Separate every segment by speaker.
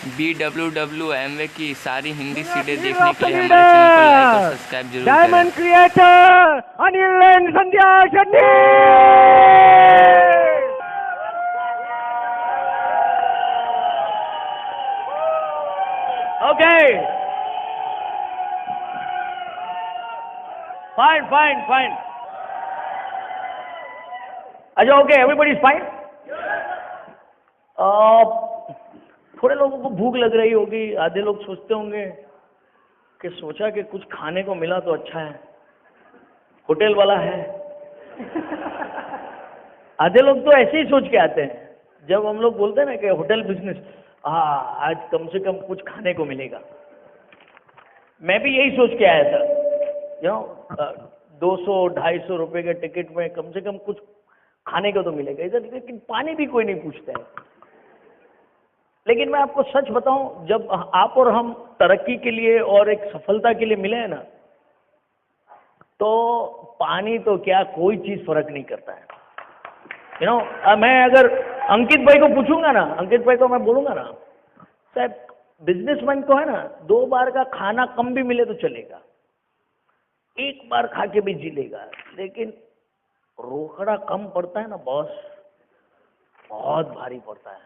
Speaker 1: BWWMW की सारी हिंदी सीडें देखने के लिए हमारे चैनल को लाइक और सब्सक्राइब जरूर करें।
Speaker 2: Diamond creator Anil and Sandhya Shetty. Okay, fine fine fine. अच्छा, ओके, एवरीबॉडी इज फाइन। थोड़े लोगों को भूख लग रही होगी, आधे लोग सोचते होंगे कि सोचा कि कुछ खाने को मिला तो अच्छा है, होटल वाला है। आधे लोग तो ऐसे ही सोच के आते हैं जब हम लोग बोलते हैं ना कि होटल बिजनेस, हाँ आज कम से कम कुछ खाने को मिलेगा। मैं भी यही सोच के आया था, 200-250 रुपए के टिकट में कम से कम कुछ खाने को तो मिलेगा इधर, लेकिन पानी भी कोई नहीं पूछता है। लेकिन मैं आपको सच बताऊं, जब आप और हम तरक्की के लिए और एक सफलता के लिए मिले हैं ना, तो पानी तो क्या कोई चीज फर्क नहीं करता है। मैं अगर अंकित भाई को पूछूंगा ना, अंकित भाई को मैं बोलूंगा ना, साहब बिजनेसमैन को है ना 2 बार का खाना कम भी मिले तो चलेगा, 1 बार खा के भी जी लेगा, लेकिन रोकड़ा कम पड़ता है ना बॉस, बहुत भारी पड़ता है।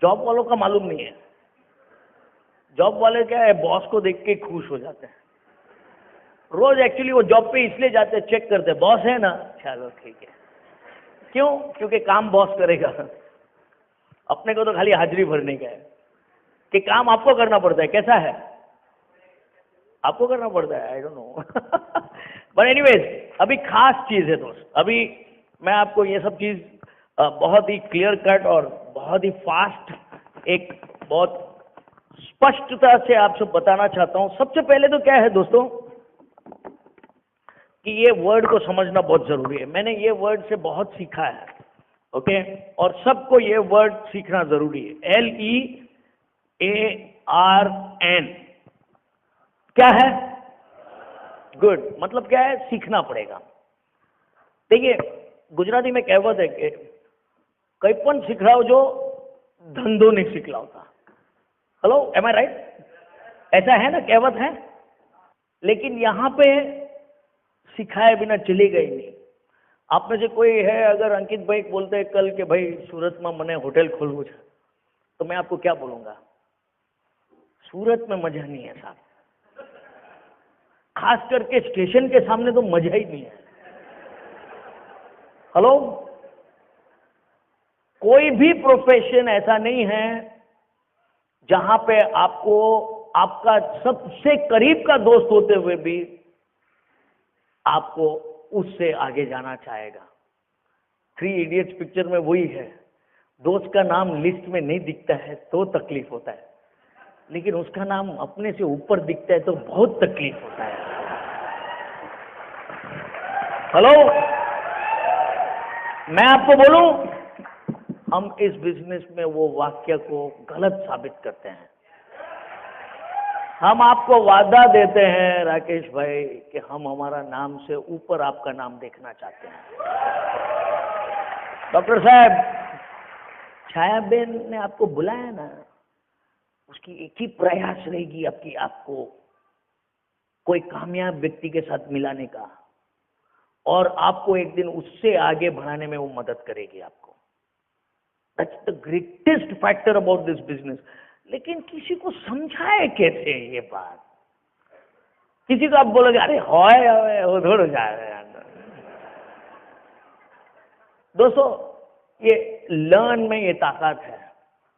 Speaker 2: जॉब वालों का मालूम नहीं है। जॉब वाले क्या है, बॉस को देख के खुश हो जाते हैं। रोज एक्चुअली वो जॉब पे इसलिए जाते हैं, चेक करते हैं बॉस है ना, चलो ठीक है। क्यों? क्योंकि काम बॉस करेगा, अपने को तो खाली हाजिरी भरने का है। कि काम आपको करना पड़ता है, कैसा है? आपको करना पड़ता है, I don't know. But anyways, अभी खास चीज है दोस्त, अभी मैं आपको ये सब चीज बहुत ही क्लियर कट और बहुत ही फास्ट, एक बहुत स्पष्टता से आपसे बताना चाहता हूं। सबसे पहले तो क्या है दोस्तों, कि ये वर्ड को समझना बहुत जरूरी है। मैंने ये वर्ड से बहुत सीखा है, ओके, और सबको ये वर्ड सीखना जरूरी है। LEARN क्या है? गुड, मतलब क्या है? सीखना पड़ेगा। देखिए, गुजराती में कहावत है कि कई पण सीखराओ जो धंधो नहीं सीखला होता। हेलो, एम आई राइट? ऐसा है ना, कहावत है। लेकिन यहां पे सिखाए बिना चलेगा ही नहीं। आप में से कोई है, अगर अंकित भाई बोलते हैं कल के भाई सूरत में मने होटल खोलવું છે, तो मैं आपको क्या बोलूंगा? सूरत में मजा नहीं है साहब, खास करके स्टेशन के सामने तो मजा ही नहीं है। हेलो, कोई भी प्रोफेशन ऐसा नहीं है जहां पे आपको आपका सबसे करीब का दोस्त होते हुए भी आपको उससे आगे जाना चाहेगा। 3 इडियट्स पिक्चर में वही है, दोस्त का नाम लिस्ट में नहीं दिखता है तो तकलीफ होता है, लेकिन उसका नाम अपने से ऊपर दिखता है तो बहुत तकलीफ होता है। हेलो, मैं आपको बोलूं, हम इस बिजनेस में वो वाक्य को गलत साबित करते हैं। हम आपको वादा देते हैं राकेश भाई कि हम हमारा नाम से ऊपर आपका नाम देखना चाहते हैं। डॉक्टर साहब, छायाबेन ने आपको बुलाया ना, उसकी एक ही प्रयास रहेगी आपकी, आपको कोई कामयाब व्यक्ति के साथ मिलाने का, और आपको एक दिन उससे आगे बढ़ाने में वो मदद करेगी आपको। That's the greatest factor about this business. लेकिन किसी को समझाए कैसे ये बात? किसी को आप बोलोगे अरे होए वो थोड़ा जाए। दोस्तों, ये लर्न में ये ताकत है।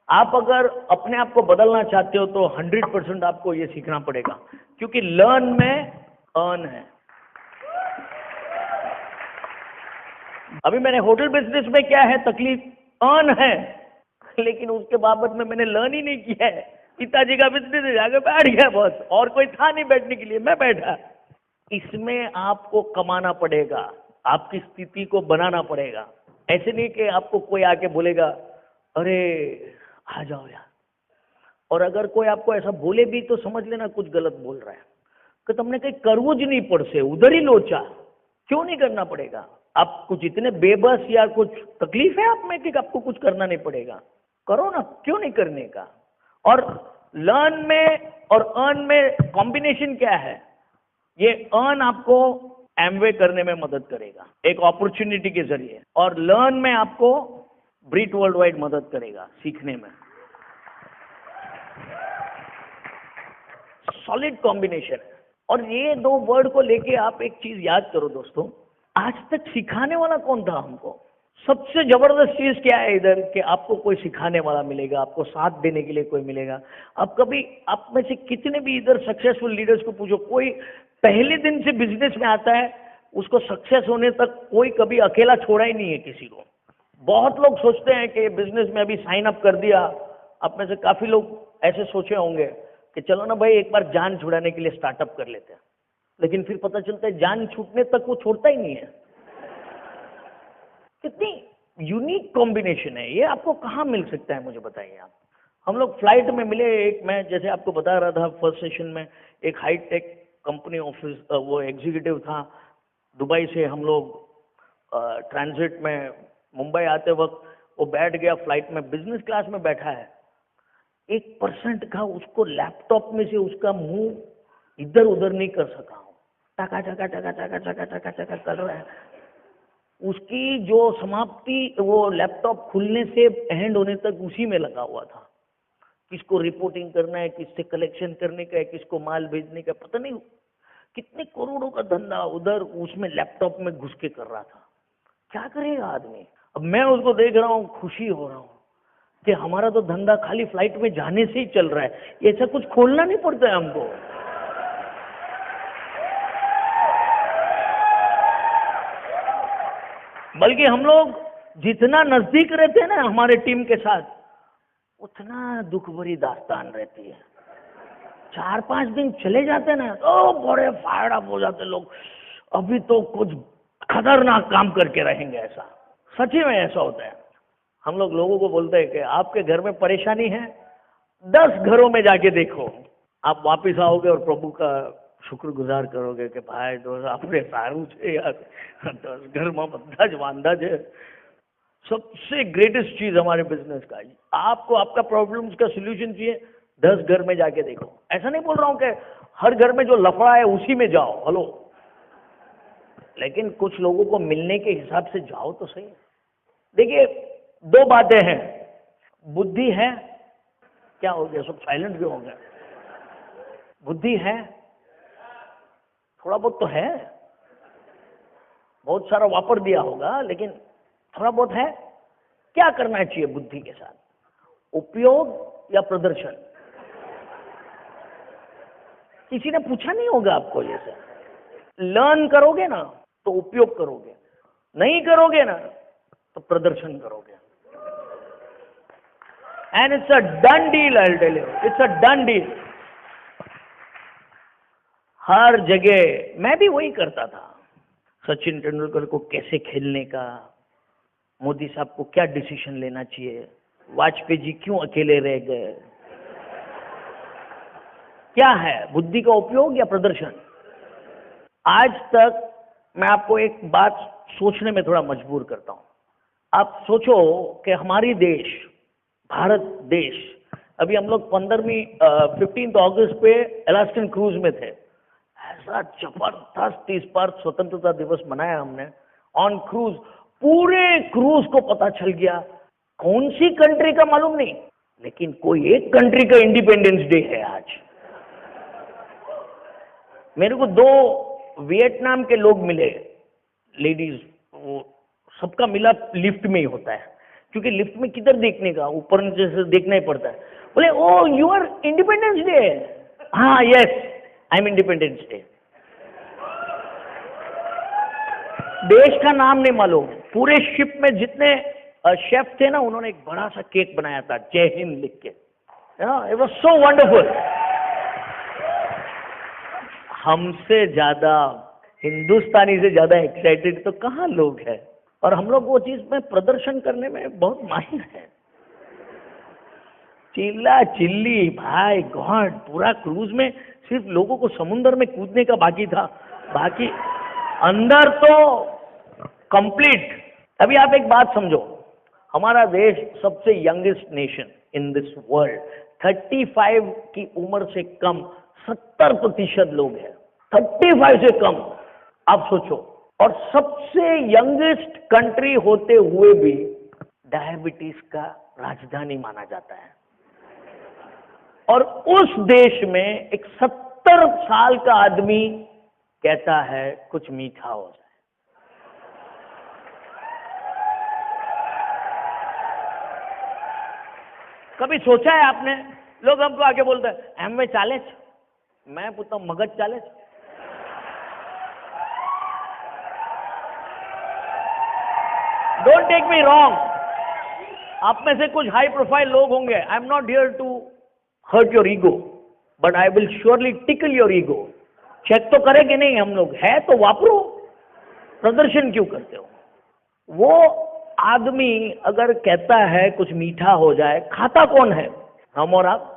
Speaker 2: आप अगर अपने आप को बदलना चाहते हो तो 100% आपको ये सीखना पड़ेगा, क्योंकि लर्न में अर्न है। अभी मैंने होटल बिजनेस में क्या है तकलीफ, अर्न है, लेकिन उसके बाबत में मैंने लर्न ही नहीं किया है। पिताजी का बिजनेस है, जाके बैठ गया बस, और कोई था नहीं बैठने के लिए, मैं बैठा। इसमें आपको कमाना पड़ेगा, आपकी स्थिति को बनाना पड़ेगा। ऐसे नहीं कि आपको कोई आके बोलेगा अरे आ जाओ यार, और अगर कोई आपको ऐसा बोले भी तो समझ लेना कुछ गलत बोल रहा है, कि तुमने कहीं करवू ज नहीं पड़से, उधर ही लोचा। क्यों नहीं करना पड़ेगा? आप कुछ इतने बेबस या कुछ तकलीफ है आप में कि आपको कुछ करना नहीं पड़ेगा? करो ना, क्यों नहीं करने का? और लर्न में और अर्न में कॉम्बिनेशन क्या है? ये अर्न आपको एमवे करने में मदद करेगा एक अपॉर्चुनिटी के जरिए, और लर्न में आपको ब्रीट वर्ल्ड वाइड मदद करेगा सीखने में। सॉलिड कॉम्बिनेशन है। और ये दो वर्ड को लेके आप एक चीज याद करो दोस्तों, आज तक सिखाने वाला कौन था हमको? सबसे जबरदस्त चीज क्या है इधर कि आपको कोई सिखाने वाला मिलेगा, आपको साथ देने के लिए कोई मिलेगा। अब कभी आप में से कितने भी इधर सक्सेसफुल लीडर्स को पूछो, कोई पहले दिन से बिजनेस में आता है, उसको सक्सेस होने तक कोई कभी अकेला छोड़ा ही नहीं है किसी को। बहुत लोग सोचते हैं कि बिजनेस में अभी साइन अप कर दिया, आप में से काफी लोग ऐसे सोचे होंगे कि चलो ना भाई एक बार जान छुड़ाने के लिए स्टार्टअप कर लेते हैं, लेकिन फिर पता चलता है जान छूटने तक वो छोड़ता ही नहीं है। कितनी यूनिक कॉम्बिनेशन है ये, आपको कहाँ मिल सकता है मुझे बताइए आप। हम लोग फ्लाइट में मिले, एक मैं जैसे आपको बता रहा था फर्स्ट सेशन में, एक हाई टेक कंपनी ऑफिस वो एग्जीक्यूटिव था, दुबई से हम लोग ट्रांजिट में मुंबई आते वक्त वो बैठ गया फ्लाइट में, बिजनेस क्लास में बैठा है, 1% का उसको लैपटॉप में से उसका मुंह इधर उधर नहीं कर सका हूँ, टका टका टका टका टका टका टका कर रहा है। उसकी जो समाप्ति वो लैपटॉप खुलने से एंड होने तक उसी में लगा हुआ था। किसको रिपोर्टिंग करना है, किससे कलेक्शन करने का है, किसको माल भेजने का, पता नहीं कितने करोड़ों का धंधा उधर उसमें लैपटॉप में घुस के कर रहा था। क्या करेगा आदमी? अब मैं उसको देख रहा हूँ, खुशी हो रहा हूँ कि हमारा तो धंधा खाली फ्लाइट में जाने से ही चल रहा है, ऐसा कुछ खोलना नहीं पड़ता है हमको। बल्कि हम लोग जितना नजदीक रहते हैं ना हमारे टीम के साथ, उतना दुख भरी दास्तान रहती है। 4-5 दिन चले जाते ना तो बड़े फायर अप हो जाते लोग, अभी तो कुछ खतरनाक काम करके रहेंगे, ऐसा सच्ची में ऐसा होता है। हम लोगों को बोलते हैं कि आपके घर में परेशानी है, 10 घरों में जाके देखो, आप वापिस आओगे और प्रभु का शुक्रगुजार करोगे कि भाई दोस्त आपने सारू छे यार, 10 घर में બધા જ વાંધા છે। सबसे ग्रेटेस्ट चीज हमारे बिजनेस का, आपको आपका प्रॉब्लम्स का सोल्यूशन चाहिए, 10 घर में जाके देखो। ऐसा नहीं बोल रहा हूं कि हर घर में जो लफड़ा है उसी में जाओ, हेलो, लेकिन कुछ लोगों को मिलने के हिसाब से जाओ तो सही। देखिए 2 बातें हैं, बुद्धि है, क्या हो गया सब साइलेंट क्यों हो गया? बुद्धि है, थोड़ा बहुत तो है, बहुत सारा वापर दिया होगा, लेकिन थोड़ा बहुत है। क्या करना चाहिए बुद्धि के साथ? उपयोग या प्रदर्शन? किसी ने पूछा नहीं होगा आपको ये सब। लर्न करोगे ना तो उपयोग करोगे, नहीं करोगे ना तो प्रदर्शन करोगे। And it's a done deal, I will tell you, it's a done deal. हर जगह मैं भी वही करता था। सचिन तेंदुलकर को कैसे खेलने का, मोदी साहब को क्या डिसीजन लेना चाहिए, वाजपेयी जी क्यों अकेले रह गए, क्या है बुद्धि का उपयोग या प्रदर्शन? आज तक मैं आपको एक बात सोचने में थोड़ा मजबूर करता हूं। आप सोचो कि हमारी देश, भारत देश, अभी हम लोग 15 अगस्त पे अलास्कन क्रूज में थे। ऐसा जबरदस्त इस बार स्वतंत्रता दिवस मनाया हमने ऑन क्रूज। पूरे क्रूज को पता चल गया, कौन सी कंट्री का मालूम नहीं, लेकिन कोई एक कंट्री का इंडिपेंडेंस डे है आज। मेरे को 2 वियतनाम के लोग मिले, लेडीज, वो सबका मिला लिफ्ट में ही होता है, क्योंकि लिफ्ट में किधर देखने का, ऊपर नीचे से देखना ही पड़ता है। बोले ओ यू आर इंडिपेंडेंस डे? हाँ yes I am independence day. देश का नाम नहीं मालूम, पूरे शिप में जितने शेफ थे ना, उन्होंने एक बड़ा सा केक बनाया था जय हिंद लिख के। It was so wonderful. हमसे ज्यादा, हिंदुस्तानी से ज्यादा एक्साइटेड तो कहाँ लोग हैं, और हम लोग वो चीज में प्रदर्शन करने में बहुत माहिर है। चिल्ला चिल्ली, भाई गॉड, पूरा क्रूज में सिर्फ लोगों को समुद्र में कूदने का बाकी था, बाकी अंदर तो कंप्लीट। अभी आप एक बात समझो, हमारा देश सबसे youngest nation in this world, 35 की उम्र से कम 70% लोग हैं, 35 से कम। आप सोचो, और सबसे यंगेस्ट कंट्री होते हुए भी डायबिटीज का राजधानी माना जाता है। और उस देश में एक 70 साल का आदमी कहता है कुछ मीठा हो जाए। कभी सोचा है आपने? लोग हमको आके बोलते हैं एमवे चाले, मैं पूछता हूं मगज चाले। डोंट टेक मी रॉन्ग, आप में से कुछ हाई प्रोफाइल लोग होंगे। I am not here to hurt your ego, but I will surely tickle your ego. Check तो करेंगे नहीं हम लोग, है तो वापरो, प्रदर्शन क्यों करते हो? वो आदमी अगर कहता है कुछ मीठा हो जाए, खाता कौन है? हम और आप।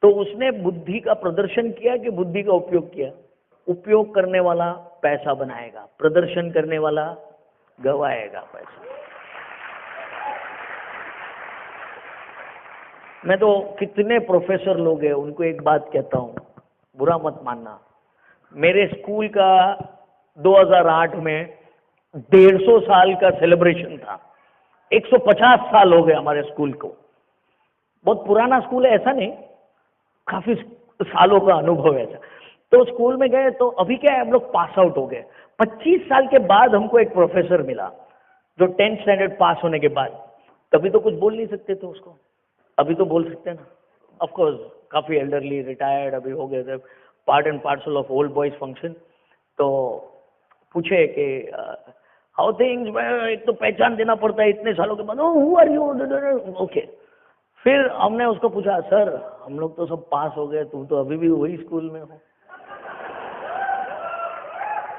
Speaker 2: तो उसने बुद्धि का प्रदर्शन किया कि बुद्धि का उपयोग किया? उपयोग करने वाला पैसा बनाएगा, प्रदर्शन करने वाला गवाएगा पैसा। मैं तो कितने प्रोफेसर लोग हैं उनको एक बात कहता हूं, बुरा मत मानना। मेरे स्कूल का 2008 में 150 साल का सेलिब्रेशन था। 150 साल हो गए हमारे स्कूल को। बहुत पुराना स्कूल है ऐसा नहीं, काफी सालों का अनुभव है ऐसा। तो स्कूल में गए तो अभी क्या है, हम लोग पास आउट हो गए। 25 साल के बाद हमको एक प्रोफेसर मिला जो 10th स्टैंडर्ड पास होने के बाद। तभी तो कुछ बोल नहीं सकते थे उसको, अभी तो बोल सकते हैं ना। ऑफ कोर्स काफी एल्डरली, रिटायर्ड अभी हो गए थे, part and parcel of old boys function. तो पूछे कि हाउ थिंग्स, एक तो पहचान देना पड़ता है इतने सालों के बाद। Who are you? ओके। फिर हमने उसको पूछा, सर हम लोग तो सब पास हो गए, तुम तो अभी भी वही स्कूल में हो।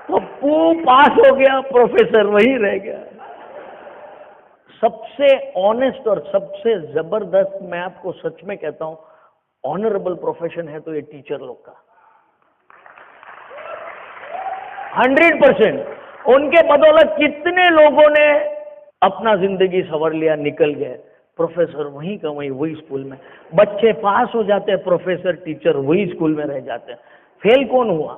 Speaker 2: पप्पू पास हो गया, प्रोफेसर वही रह गया। सबसे ऑनेस्ट और सबसे जबरदस्त, मैं आपको सच में कहता हूं, ऑनरेबल प्रोफेशन है तो ये टीचर लोग का। 100%। उनके बदौलत कितने लोगों ने अपना जिंदगी संवर लिया, निकल गए। प्रोफेसर वहीं का वहीं, वही स्कूल में। बच्चे पास हो जाते हैं, प्रोफेसर टीचर वही स्कूल में रह जाते हैं। फेल कौन हुआ?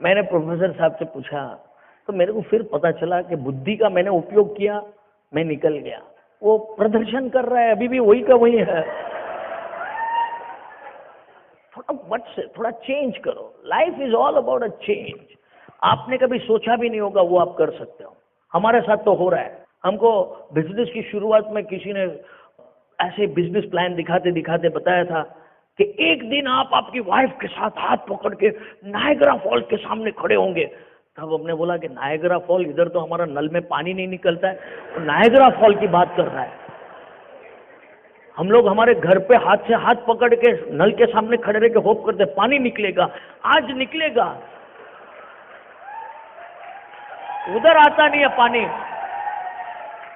Speaker 2: मैंने प्रोफेसर साहब से पूछा तो मेरे को फिर पता चला कि बुद्धि का मैंने उपयोग किया, मैं निकल गया। वो प्रदर्शन कर रहा है, अभी भी वही का वही है। थोड़ा मत से थोड़ा चेंज करो। Life is all about a change. आपने कभी सोचा भी नहीं होगा वो आप कर सकते हो। हमारे साथ तो हो रहा है। हमको बिजनेस की शुरुआत में किसी ने ऐसे बिजनेस प्लान दिखाते दिखाते बताया था कि एक दिन आप आपकी वाइफ के साथ हाथ पकड़ के नायग्रा फॉल्स के सामने खड़े होंगे। तब हमने बोला कि नायग्रा फॉल, इधर तो हमारा नल में पानी नहीं निकलता है, तो नायग्रा फॉल की बात कर रहा है। हम लोग हमारे घर पे हाथ से हाथ पकड़ के नल के सामने खड़े रह के होप करते पानी निकलेगा, आज निकलेगा। उधर आता नहीं है पानी।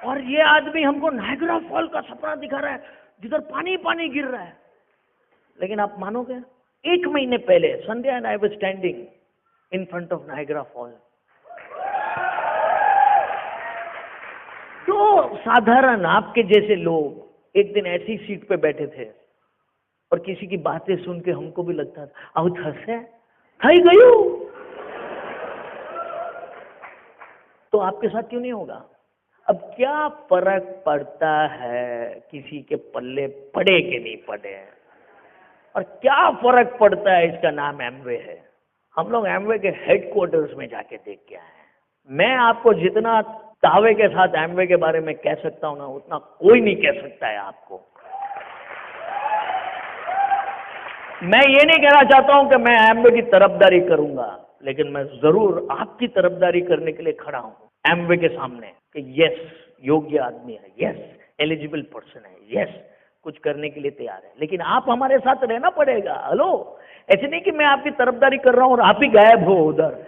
Speaker 2: और ये आदमी हमको नायग्रा फॉल का सपना दिखा रहा है जिधर पानी पानी गिर रहा है। लेकिन आप मानोगे, 1 महीने पहले Sandhya and I was standing in front of Niagara fall. तो साधारण आपके जैसे लोग एक दिन ऐसी सीट पे बैठे थे और किसी की बातें सुन के हमको भी लगता था आउ थसे थई गयो। तो आपके साथ क्यों नहीं होगा? अब क्या फर्क पड़ता है किसी के पल्ले पड़े कि नहीं पड़े, और क्या फर्क पड़ता है इसका नाम एमवे है। हम लोग एमवे के हेडक्वार्टर्स में जाके देख के आए हैं। मैं आपको जितना दावे के साथ एमवे के बारे में कह सकता हूं ना, उतना कोई नहीं कह सकता है आपको। मैं ये नहीं कहना चाहता हूं कि मैं एमवे की तरफदारी करूंगा, लेकिन मैं जरूर आपकी तरफदारी करने के लिए खड़ा हूं एमवे के सामने कि यस योग्य आदमी है, यस एलिजिबल पर्सन है, यस कुछ करने के लिए तैयार है। लेकिन आप हमारे साथ रहना पड़ेगा। हेलो, ऐसे नहीं कि मैं आपकी तरफदारी कर रहा हूं और आप ही गायब हो उधर,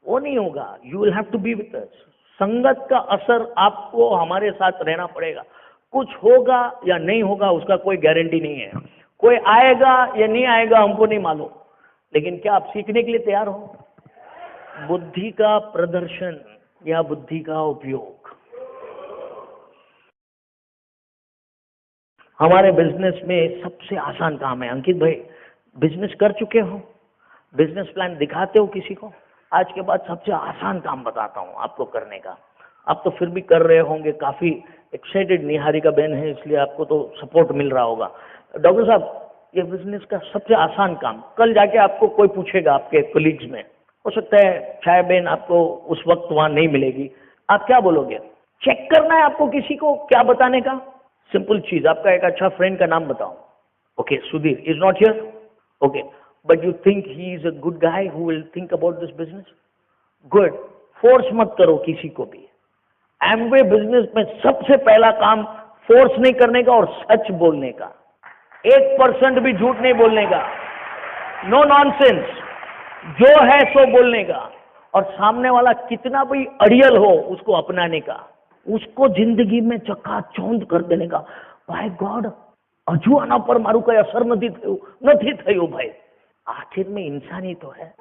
Speaker 2: वो नहीं होगा। You will have to be with us. संगत का असर आपको हमारे साथ रहना पड़ेगा। कुछ होगा या नहीं होगा उसका कोई गारंटी नहीं है। कोई आएगा या नहीं आएगा हमको नहीं मालूम, लेकिन क्या आप सीखने के लिए तैयार हो? बुद्धि का प्रदर्शन या बुद्धि का उपयोग। हमारे बिजनेस में सबसे आसान काम है। अंकित भाई, बिजनेस कर चुके हो, बिजनेस प्लान दिखाते हो किसी को? आज के बाद सबसे आसान काम बताता हूं आपको करने का। आप तो फिर भी कर रहे होंगे, काफी एक्साइटेड निहारिका बहन है, इसलिए आपको तो सपोर्ट मिल रहा होगा। डॉक्टर साहब, ये बिजनेस का सबसे आसान काम, कल जाके आपको कोई पूछेगा आपके कोलीग्स में, हो सकता है छाया बहन आपको उस वक्त वहां नहीं मिलेगी, आप क्या बोलोगे? चेक करना है आपको किसी को क्या बताने का? सिंपल चीज, आपका एक अच्छा फ्रेंड का नाम बताओ। Okay, Sudhir is not here. Okay, but you think he is a good guy who will think about this business? Good. Force मत करो किसी को भी। एमवे बिजनेस में सबसे पहला काम फोर्स नहीं करने का और सच बोलने का। 1% भी झूठ नहीं बोलने का। नो नॉनसेंस, जो है सो बोलने का। और सामने वाला कितना भी अड़ियल हो उसको अपनाने का, उसको जिंदगी में चकाचौंध कर देने का। भाई गॉड, हजू आना पर मारू कई असर નથી થયું भाई। आखिर में इंसान ही तो है,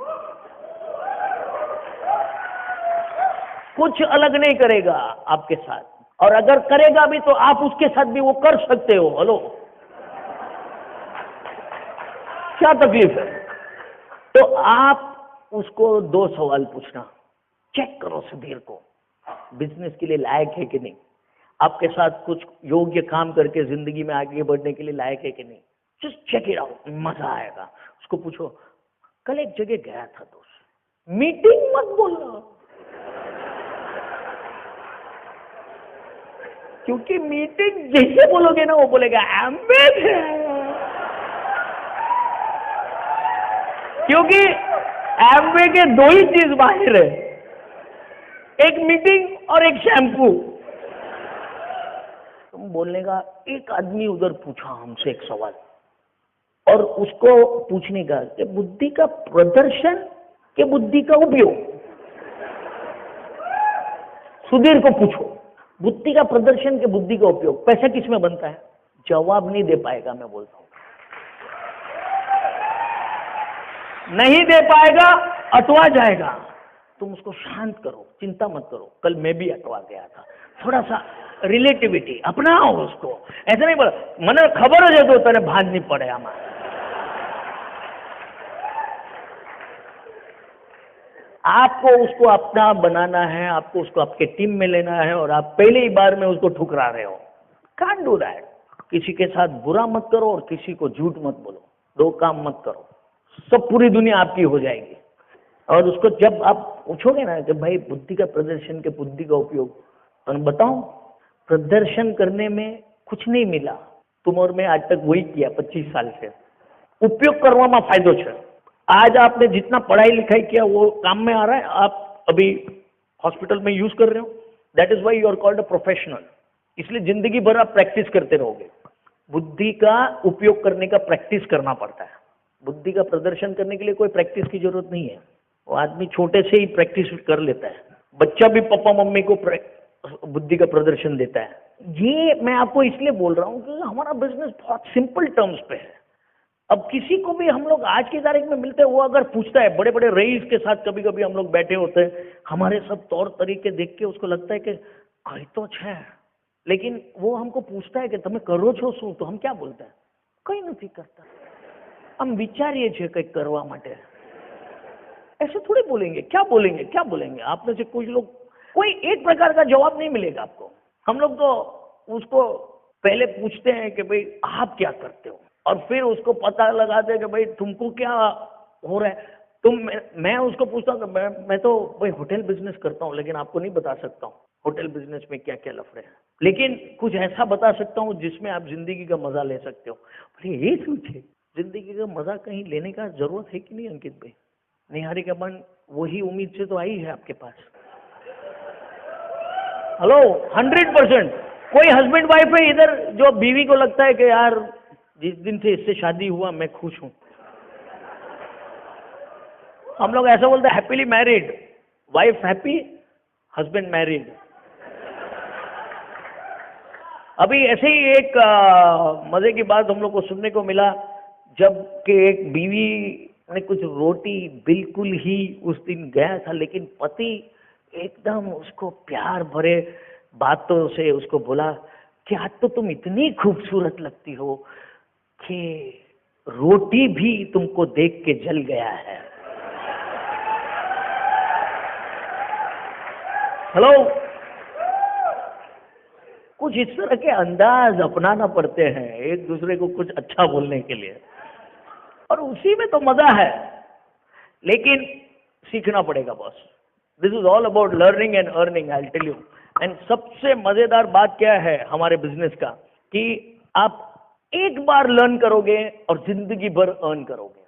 Speaker 2: कुछ अलग नहीं करेगा आपके साथ, और अगर करेगा भी तो आप उसके साथ भी वो कर सकते हो। हेलो, क्या तकलीफ है? तो आप उसको 2 सवाल पूछना। चेक करो सुधीर को बिजनेस के लिए लायक है कि नहीं, आपके साथ कुछ योग्य काम करके जिंदगी में आगे बढ़ने के लिए लायक है कि नहीं। जस्ट चेक इट आउट, मजा आएगा। उसको पूछो, कल एक जगह गया था दोस्त, मीटिंग मत बोलना, क्योंकि मीटिंग जैसे बोलोगे ना वो बोलेगा एम्बेड है, क्योंकि एम्बे के 2 ही चीज बाहर है, एक मीटिंग और एक शैम्पू। तुम बोलने का, एक आदमी उधर पूछा हमसे एक सवाल, और उसको पूछने का कि बुद्धि का प्रदर्शन के बुद्धि का उपयोग। सुधीर को पूछो, बुद्धि का प्रदर्शन के बुद्धि का उपयोग पैसा किस में बनता है? जवाब नहीं दे पाएगा, मैं बोलता हूं नहीं दे पाएगा, अटवा जाएगा। तुम उसको शांत करो, चिंता मत करो, कल मैं भी अटवा गया था। थोड़ा सा रिलेटिविटी अपनाओ उसको। ऐसा नहीं बोला મને ખબર જ હતો તને ભાન नहीं पड़े आमा। आपको उसको अपना बनाना है, आपको उसको आपके टीम में लेना है, और आप पहले ही बार में उसको ठुकरा रहे हो। Can't do that. किसी के साथ बुरा मत करो और किसी को झूठ मत बोलो, 2 काम मत करो, सब पूरी दुनिया आपकी हो जाएगी। और उसको जब आप पूछोगे ना कि भाई बुद्धि का प्रदर्शन के बुद्धि का उपयोग, तो बताओ प्रदर्शन करने में कुछ नहीं मिला, तुम और मैं आज तक वही किया 25 साल से। उपयोग करवामा फायदो छे। आज आपने जितना पढ़ाई लिखाई किया वो काम में आ रहा है, आप अभी हॉस्पिटल में यूज कर रहे हो, that is why you are called a professional. इसलिए जिंदगी भर आप प्रैक्टिस करते रहोगे। बुद्धि का उपयोग करने का प्रैक्टिस करना पड़ता है। बुद्धि का प्रदर्शन करने के लिए कोई प्रैक्टिस की जरूरत नहीं है, वो आदमी छोटे से ही प्रैक्टिस कर लेता है। बच्चा भी पापा मम्मी को बुद्धि का प्रदर्शन देता है। ये मैं आपको इसलिए बोल रहा हूँ कि हमारा बिजनेस बहुत सिंपल टर्म्स पे है। अब किसी को भी हम लोग आज की तारीख में मिलते हैं, वो अगर पूछता है, बड़े बड़े रईस के साथ कभी कभी हम लोग बैठे होते हैं, हमारे सब तौर तरीके देख के उसको लगता है कि कहीं तो है, लेकिन वो हमको पूछता है कि તમે કરો છો શું, तो हम क्या बोलते हैं? कहीं नहीं करता, हम विचारिए छे કંઈક કરવા માટે। ऐसे थोड़ी बोलेंगे, क्या बोलेंगे, क्या बोलेंगे? आप में से कुछ लोग, कोई एक प्रकार का जवाब नहीं मिलेगा आपको। हम लोग तो उसको पहले पूछते हैं कि भाई आप क्या करते हो, और फिर उसको पता लगाते हैं कि भाई तुमको क्या हो रहा है। मैं उसको पूछता हूँ कि मैं तो भाई होटल बिजनेस करता हूँ, लेकिन आपको नहीं बता सकता हूँ होटल बिजनेस में क्या क्या लफड़े हैं, लेकिन कुछ ऐसा बता सकता हूँ जिसमें आप जिंदगी का मजा ले सकते हो। अरे ये सोचिए, जिंदगी का मजा कहीं लेने का जरूरत है कि नहीं अंकित भाई? निहारिका बहन वही उम्मीद से तो आई है आपके पास। हेलो, 100%। कोई हस्बैंड वाइफ है इधर जो बीवी को लगता है कि यार जिस दिन से इससे शादी हुआ मैं खुश हूं? हम लोग ऐसा बोलते हैं happily married, wife happy, husband married. अभी ऐसे ही एक मजे की बात हम लोग को सुनने को मिला, जब कि एक बीवी मैंने कुछ रोटी बिल्कुल ही उस दिन गया था, लेकिन पति एकदम उसको प्यार भरे बातों से उसको बोला कि आज तो तुम इतनी खूबसूरत लगती हो कि रोटी भी तुमको देख के जल गया है। हेलो, कुछ इस तरह के अंदाज अपनाना पड़ते हैं एक दूसरे को कुछ अच्छा बोलने के लिए, और उसी में तो मजा है, लेकिन सीखना पड़ेगा boss. This is all about learning and earning, I will tell you. And सबसे मजेदार बात क्या है हमारे बिजनेस का, कि आप एक बार लर्न करोगे और जिंदगी भर अर्न करोगे।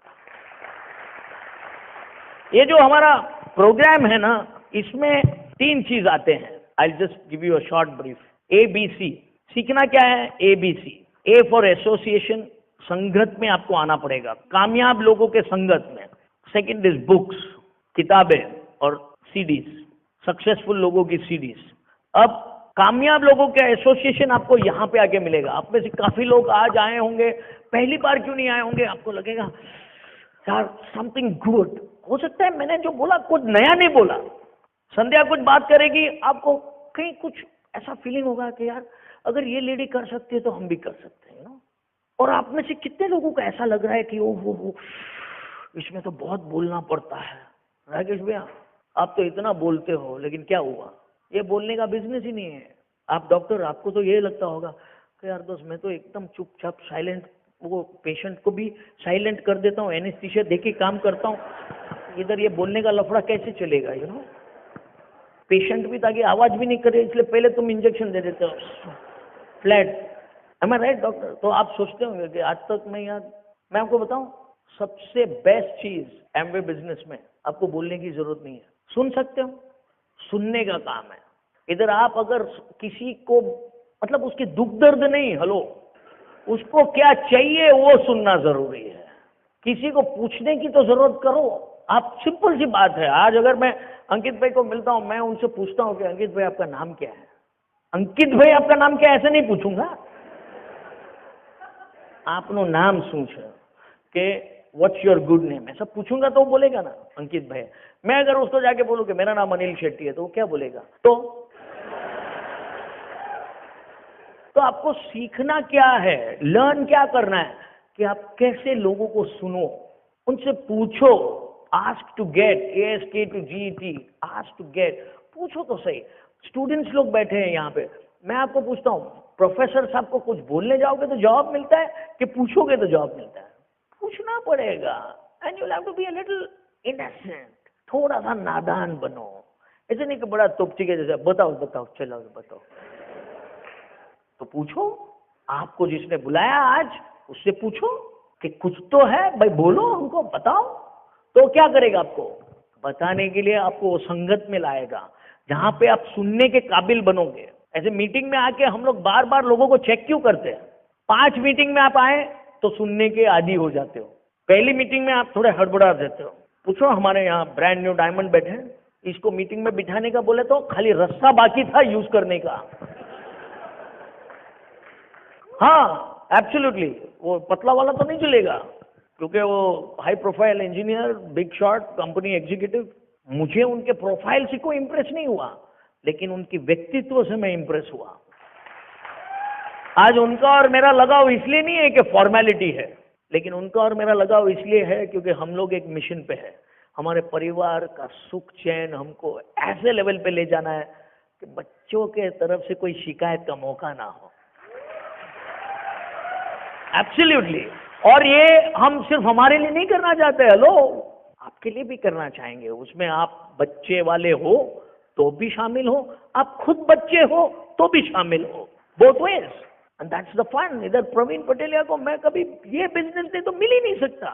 Speaker 2: ये जो हमारा प्रोग्राम है ना, इसमें 3 चीज आते हैं। I just give you a short brief. ABC सीखना क्या है? ABC, A फॉर एसोसिएशन, संगत में आपको आना पड़ेगा, कामयाब लोगों के संगत में। सेकंड इज बुक्स, किताबें और CDs, सक्सेसफुल लोगों की CDs। अब कामयाब लोगों का एसोसिएशन आपको यहाँ पे आके मिलेगा। आप में से काफी लोग आज आए होंगे, पहली बार क्यों नहीं आए होंगे, आपको लगेगा यार समथिंग गुड। हो सकता है मैंने जो बोला कुछ नया नहीं बोला, संध्या कुछ बात करेगी, आपको कहीं कुछ ऐसा फीलिंग होगा कि यार अगर ये लेडी कर सकती है तो हम भी कर सकते हैं ना। और आप में से कितने लोगों को ऐसा लग रहा है कि ओ इसमें तो बहुत बोलना पड़ता है। राकेश भैया, आप तो इतना बोलते हो, लेकिन क्या हुआ, ये बोलने का बिजनेस ही नहीं है। आप डॉक्टर, आपको तो ये लगता होगा कि यार दोस्त मैं तो एकदम चुपचाप साइलेंट, वो पेशेंट को भी साइलेंट कर देता हूँ, एनेस्थीसिया देके काम करता हूँ, इधर ये बोलने का लफड़ा कैसे चलेगा, यू नो। पेशेंट भी ताकि आवाज भी नहीं करे, इसलिए पहले तुम इंजेक्शन दे देते हो फ्लैट। एम आई राइट डॉक्टर? तो आप सोचते होंगे कि आज तक मैं आपको बताऊं, सबसे बेस्ट चीज एमवे बिजनेस में आपको बोलने की जरूरत नहीं है, सुन सकते हो, सुनने का काम है। इधर आप अगर किसी को मतलब उसकी दुख दर्द नहीं, हेलो, उसको क्या चाहिए वो सुनना जरूरी है। किसी को पूछने की तो जरूरत करो आप, सिंपल सी बात है। आज अगर मैं अंकित भाई को मिलता हूं, मैं उनसे पूछता हूं कि अंकित भाई आपका नाम क्या है, अंकित भाई आपका नाम क्या है ऐसे नहीं पूछूंगा, आपनो नाम શું છે कि व्हाट्स योर गुड नेम, ऐसा पूछूंगा तो वो बोलेगा ना अंकित भाई। मैं अगर उसको जाके बोलूं कि मेरा नाम अनिल शेट्टी है, तो वो क्या बोलेगा? तो आपको सीखना क्या है, लर्न क्या करना है, कि आप कैसे लोगों को सुनो, उनसे पूछो। Ask to get, ASK to GET, ask to get, पूछो तो सही। स्टूडेंट्स लोग बैठे हैं यहाँ पे, मैं आपको पूछता हूँ, प्रोफेसर साहब को कुछ बोलने जाओगे तो जवाब मिलता है कि पूछोगे तो जवाब मिलता है? पूछना पड़ेगा। And you have to be a little innocent, थोड़ा सा नादान बनो। ऐसे नहीं कि बड़ा तोपची के जैसे बताओ बताओ चलो बताओ। तो पूछो, आपको जिसने बुलाया आज उससे पूछो कि कुछ तो है भाई, बोलो हमको बताओ। तो क्या करेगा? आपको बताने के लिए आपको वो संगत में लाएगा जहां पे आप सुनने के काबिल बनोगे। ऐसे मीटिंग में आके हम लोग बार बार लोगों को चेक क्यों करते हैं? 5 मीटिंग में आप आए तो सुनने के आदी हो जाते हो, पहली मीटिंग में आप थोड़े हड़बड़ा देते हो। पूछो, हमारे यहाँ ब्रांड न्यू डायमंड बैठे हैं, इसको मीटिंग में बिठाने का बोले तो खाली रस्सा बाकी था यूज करने का। हाँ एब्सोल्युटली, वो पतला वाला तो नहीं चलेगा, क्योंकि वो high profile engineer, big shot, company executive. मुझे उनके प्रोफाइल से कोई इंप्रेस नहीं हुआ, लेकिन उनकी व्यक्तित्व से मैं इंप्रेस हुआ। आज उनका और मेरा लगाव इसलिए नहीं है कि फॉर्मेलिटी है, लेकिन उनका और मेरा लगाव इसलिए है क्योंकि हम लोग एक मिशन पे है। हमारे परिवार का सुख चैन हमको ऐसे लेवल पे ले जाना है कि बच्चों के तरफ से कोई शिकायत का मौका ना हो। एब्सोल्युटली। और ये हम सिर्फ हमारे लिए नहीं करना चाहते, हेलो, आपके लिए भी करना चाहेंगे। उसमें आप बच्चे वाले हो तो भी शामिल हो, आप खुद बच्चे हो तो भी शामिल हो, both ways, and that's the fun. इधर प्रवीण पटेलिया को मैं कभी ये बिजनेस नहीं तो मिल ही नहीं सकता,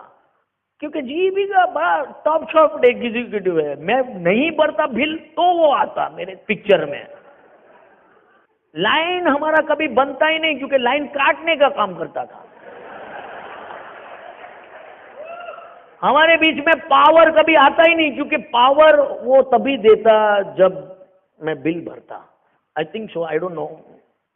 Speaker 2: क्योंकि जीबी का बड़ा टॉप शॉप एग्जीक्यूटिव है। मैं नहीं भरता बिल तो वो आता मेरे पिक्चर में। लाइन हमारा कभी बनता ही नहीं, क्योंकि लाइन काटने का काम करता था। हमारे बीच में पावर कभी आता ही नहीं, क्योंकि पावर वो तभी देता जब मैं बिल भरता। I think so, I don't know.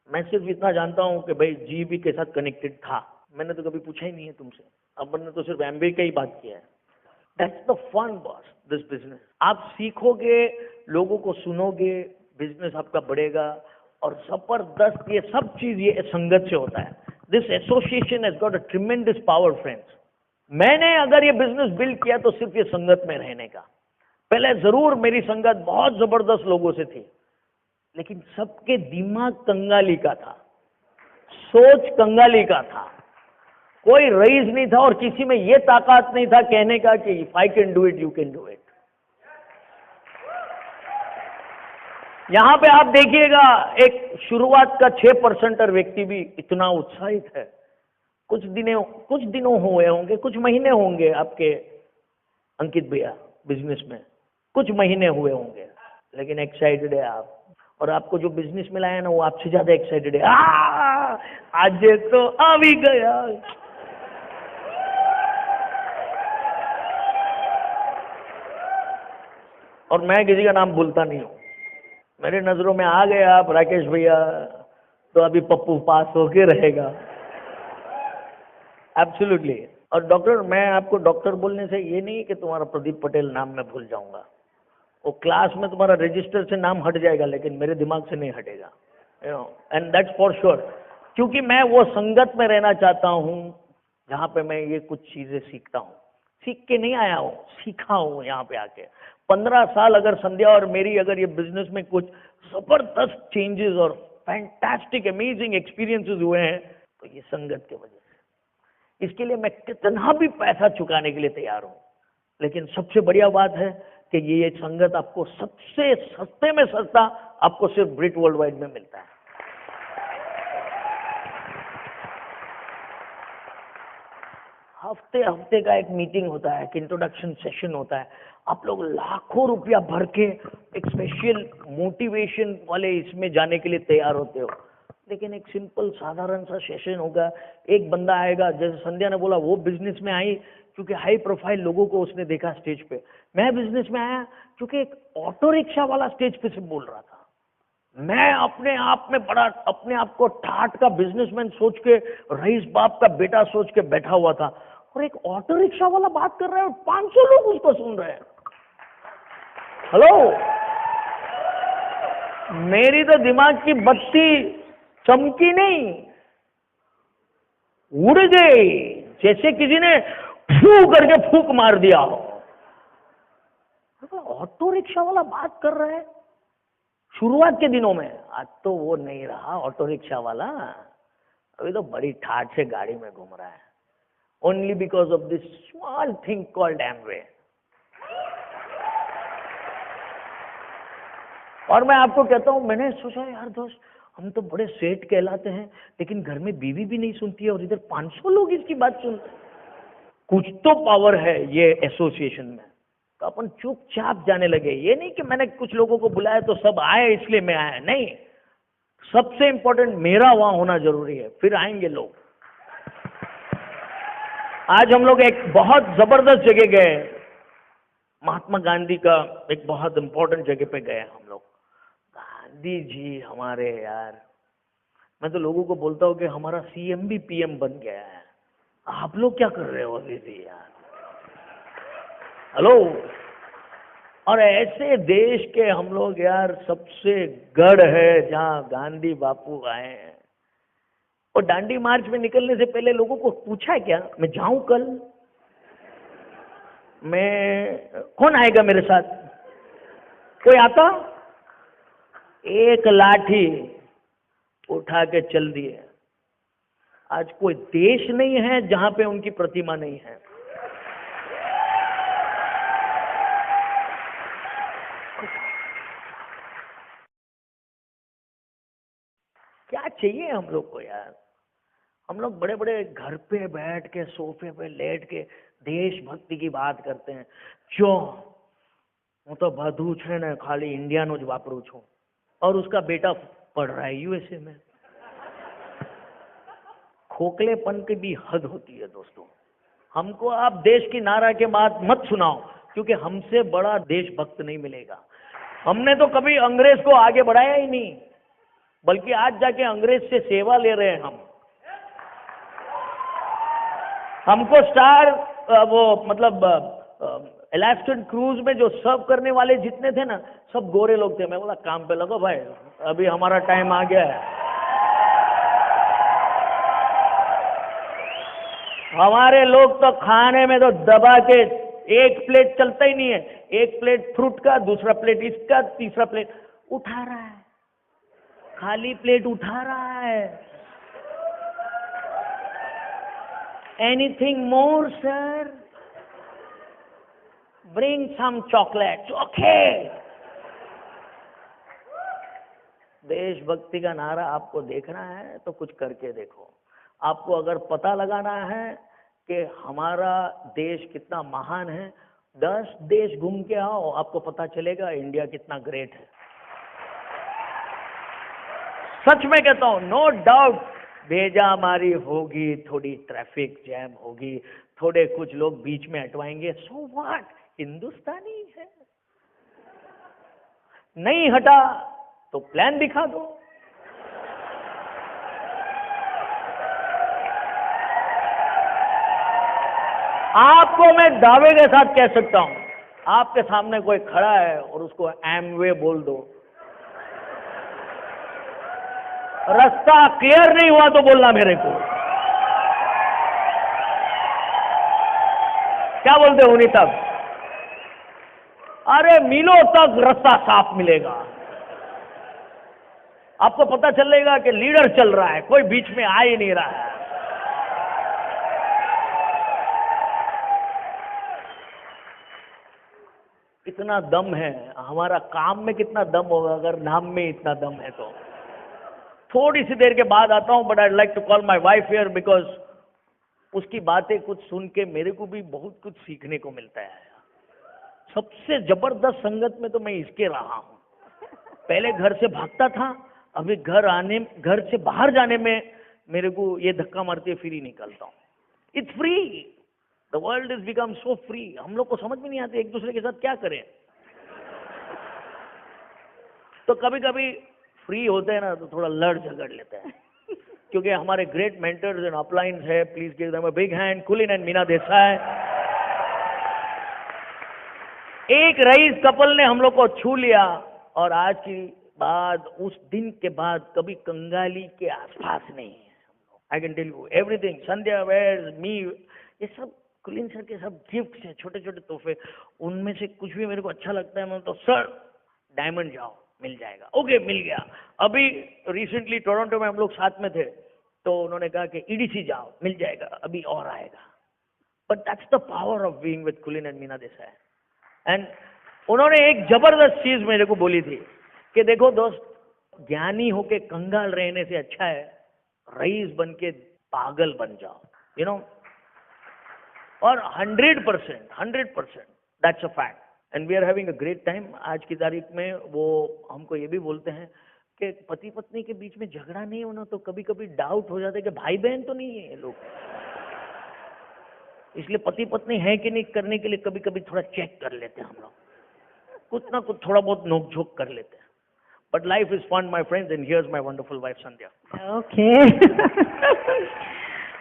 Speaker 2: मैं सिर्फ इतना जानता हूं कि भाई जीबी के साथ कनेक्टेड था। मैंने तो कभी पूछा ही नहीं है तुमसे, अपन ने तो सिर्फ एमबी का ही बात किया है। That's the fun boss, this business. आप सीखोगे, लोगों को सुनोगे, बिजनेस आपका बढ़ेगा। और जबरदस्त ये सब चीज ये संगत से होता है। This association has got a tremendous power friends. मैंने अगर ये बिजनेस बिल्ड किया तो सिर्फ ये संगत में रहने का। पहले जरूर मेरी संगत बहुत जबरदस्त लोगों से थी, लेकिन सबके दिमाग कंगाली का था, सोच कंगाली का था। कोई रईस नहीं था और किसी में ये ताकत नहीं था कहने का कि if I can do it you can do it. यहां पे आप देखिएगा एक शुरुआत का 6% व्यक्ति भी इतना उत्साहित है। कुछ दिनों हुए होंगे, कुछ महीने होंगे आपके अंकित भैया बिजनेस में, कुछ महीने हुए होंगे, लेकिन एक्साइटेड है आप। और आपको जो बिजनेस मिला है ना, वो आपसे ज्यादा एक्साइटेड है। आज तो आ भी गया। और मैं किसी का नाम भूलता नहीं हूं, मेरे नजरों में आ गए आप राकेश भैया, तो अभी पप्पू पास होके रहेगा। एब्सोल्युटली। और डॉक्टर, मैं आपको डॉक्टर बोलने से ये नहीं कि तुम्हारा प्रदीप पटेल नाम मैं भूल जाऊंगा। वो क्लास में तुम्हारा रजिस्टर से नाम हट जाएगा, लेकिन मेरे दिमाग से नहीं हटेगा, एंड दैट्स फॉर श्योर। क्योंकि मैं वो संगत में रहना चाहता हूं जहां पे मैं ये कुछ चीजें सीखता हूं। सीख के नहीं आया हूं, सीखा हूं यहाँ पे आके। 15 साल अगर संध्या और मेरी अगर ये बिजनेस में कुछ जबरदस्त चेंजेस और फैंटास्टिक अमेजिंग एक्सपीरियंसेस हुए हैं, तो ये संगत की वजह से। इसके लिए मैं कितना भी पैसा चुकाने के लिए तैयार हूं। लेकिन सबसे बढ़िया बात है कि ये संगत आपको सबसे सस्ते में सस्ता आपको सिर्फ ब्रिट वर्ल्ड वाइड में मिलता है। हफ्ते हफ्ते का एक मीटिंग होता है, एक इंट्रोडक्शन सेशन होता है। आप लोग लाखों रुपया भर के एक स्पेशल मोटिवेशन वाले इसमें जाने के लिए तैयार होते हो, लेकिन एक सिंपल साधारण सा सेशन होगा। एक बंदा आएगा, जैसे संध्या ने बोला, वो बिजनेस में आई क्योंकि हाई प्रोफाइल लोगों को उसने देखा स्टेज पे। मैं बिजनेस में आया क्योंकि एक ऑटो रिक्शा वाला स्टेज पे से बोल रहा था। मैं अपने आप में बड़ा, अपने आप को ठाठ का बिजनेसमैन सोच के, रईस बाप का बेटा सोच के बैठा हुआ था, और एक ऑटो रिक्शा वाला बात कर रहा है और 500 लोग उसको सुन रहे हैं। हेलो, मेरी तो दिमाग की बत्ती चमकी नहीं, उड़ गई, जैसे किसी ने फू करके फूक मार दिया हो। ऑटो रिक्शा वाला बात कर रहा है शुरुआत के दिनों में। आज तो वो नहीं रहा ऑटो रिक्शा वाला, अभी तो बड़ी ठाठ से गाड़ी में घूम रहा है, only because of this small thing called Amway. और मैं आपको कहता हूं, मैंने सोचा यार दोस्त, हम तो बड़े सेठ कहलाते हैं, लेकिन घर में बीवी भी नहीं सुनती है और इधर 500 लोग इसकी बात सुनते हैं। कुछ तो पावर है ये एसोसिएशन में। तो अपन चुपचाप जाने लगे। ये नहीं कि मैंने कुछ लोगों को बुलाया तो सब आए इसलिए मैं आया, नहीं। सबसे इंपॉर्टेंट मेरा वहां होना जरूरी है, फिर आएंगे लोग। आज हम लोग एक बहुत जबरदस्त जगह गए, महात्मा गांधी का एक बहुत इंपॉर्टेंट जगह पे गए हम लोग। गांधी जी हमारे यार, मैं तो लोगों को बोलता हूँ कि हमारा सीएम भी पीएम बन गया है। आप लोग क्या कर रहे हो अभी भी यार? हेलो। और ऐसे देश के हम लोग यार, सबसे गढ़ है जहां गांधी बापू आए हैं। और दांडी मार्च में निकलने से पहले लोगों को पूछा क्या, मैं जाऊं कल, मैं कौन आएगा मेरे साथ? कोई आता? एक लाठी उठा के चल दिए। आज कोई देश नहीं है जहां पे उनकी प्रतिमा नहीं है। क्या चाहिए हम लोग को यार? हम लोग बड़े बड़े घर पे बैठ के, सोफे पे लेट के देशभक्ति की बात करते हैं। क्यों? वो तो बधू छे ने खाली इंडियानो ज वापरू छू, और उसका बेटा पढ़ रहा है यूएसए में। खोखलेपन की भी हद होती है दोस्तों। हमको आप देश की नारा के बात मत सुनाओ, क्योंकि हमसे बड़ा देशभक्त नहीं मिलेगा। हमने तो कभी अंग्रेज को आगे बढ़ाया ही नहीं, बल्कि आज जाके अंग्रेज से सेवा ले रहे हैं हम। हमको स्टार वो मतलब अलास्कन क्रूज में जो सर्व करने वाले जितने थे ना, सब गोरे लोग थे। मैं बोला काम पे लगो भाई, अभी हमारा टाइम आ गया है। हमारे लोग तो खाने में तो दबा के, एक प्लेट चलता ही नहीं है, एक प्लेट फ्रूट का, दूसरा प्लेट इसका, तीसरा प्लेट उठा रहा है, खाली प्लेट उठा रहा है। Anything more sir, bring some chocolate, okay. देशभक्ति का नारा आपको देखना है तो कुछ करके देखो। आपको अगर पता लगाना है कि हमारा देश कितना महान है, 10 देश घूम के आओ, आपको पता चलेगा इंडिया कितना ग्रेट है। सच में कहता हूं, नो डाउट भेजा मारी होगी, थोड़ी ट्रैफिक जैम होगी, थोड़े कुछ लोग बीच में हटवाएंगे, सो व्हाट, हिंदुस्तानी है। नहीं हटा तो प्लान दिखा दो। आपको मैं दावे के साथ कह सकता हूं, आपके सामने कोई खड़ा है और उसको एमवे बोल दो, रास्ता क्लियर नहीं हुआ तो बोलना मेरे को। क्या बोलते हो उन्हीं तक? अरे मीलों तक रास्ता साफ मिलेगा। आपको पता चलेगा कि लीडर चल रहा है, कोई बीच में आ ही नहीं रहा है। इतना दम है, हमारा काम में कितना दम होगा अगर नाम में इतना दम है तो। थोड़ी सी देर के बाद आता हूं, but I like to call my wife here because उसकी बातें कुछ सुन के मेरे को भी बहुत कुछ सीखने को मिलता है। सबसे जबरदस्त संगत में तो मैं इसके रहा हूं। पहले घर से भागता था, अभी घर से बाहर जाने में मेरे को ये धक्का मारते फिर ही निकलता हूं। It's free, the world is become so free. हम लोग को समझ में नहीं आते एक दूसरे के साथ क्या करें। तो कभी कभी फ्री होते हैं ना तो थोड़ा लड़ झगड़ लेते हैं क्योंकि हमारे ग्रेट मेंटर्स एंड अपलाइंस है। Please give them a big hand, कुलीन एंड मीना देसाई। एक रईस कपल ने हम लोग को छू लिया और आज की बाद, उस दिन के बाद कभी कंगाली के आसपास नहीं है। I can tell you everything. Sandhya where's me, ये सब कुलीन सर के सब गिफ्ट है, छोटे छोटे तोहफे। उनमें से कुछ भी मेरे को अच्छा लगता है मैं तो सर डायमंड जाओ मिल जाएगा। ओके मिल गया। अभी रिसेंटली टोरंटो में हम लोग साथ में थे तो उन्होंने कहा कि ईडीसी जाओ मिल जाएगा, अभी और आएगा। But that's the power of being with कुलीन एंड मीना देसाई। एंड उन्होंने एक जबरदस्त चीज मेरे को बोली थी कि देखो दोस्त, ज्ञानी होके कंगाल रहने से अच्छा है रईस बन के पागल बन जाओ, यू नो। और 100% that's a fact and we are having a great time. आज की तारीख में वो हमको ये भी बोलते हैं कि पति पत्नी के बीच में झगड़ा नहीं होना तो कभी कभी डाउट हो जाता है कि भाई बहन तो नहीं है ये लोग, इसलिए पति पत्नी है कि नहीं करने के लिए कभी कभी थोड़ा चेक कर लेते हैं हम लोग, कुछ ना कुछ थोड़ा बहुत नोक-झोंक कर लेते हैं। But life is fun my friends and here's my wonderful wife Sandhya.
Speaker 3: Okay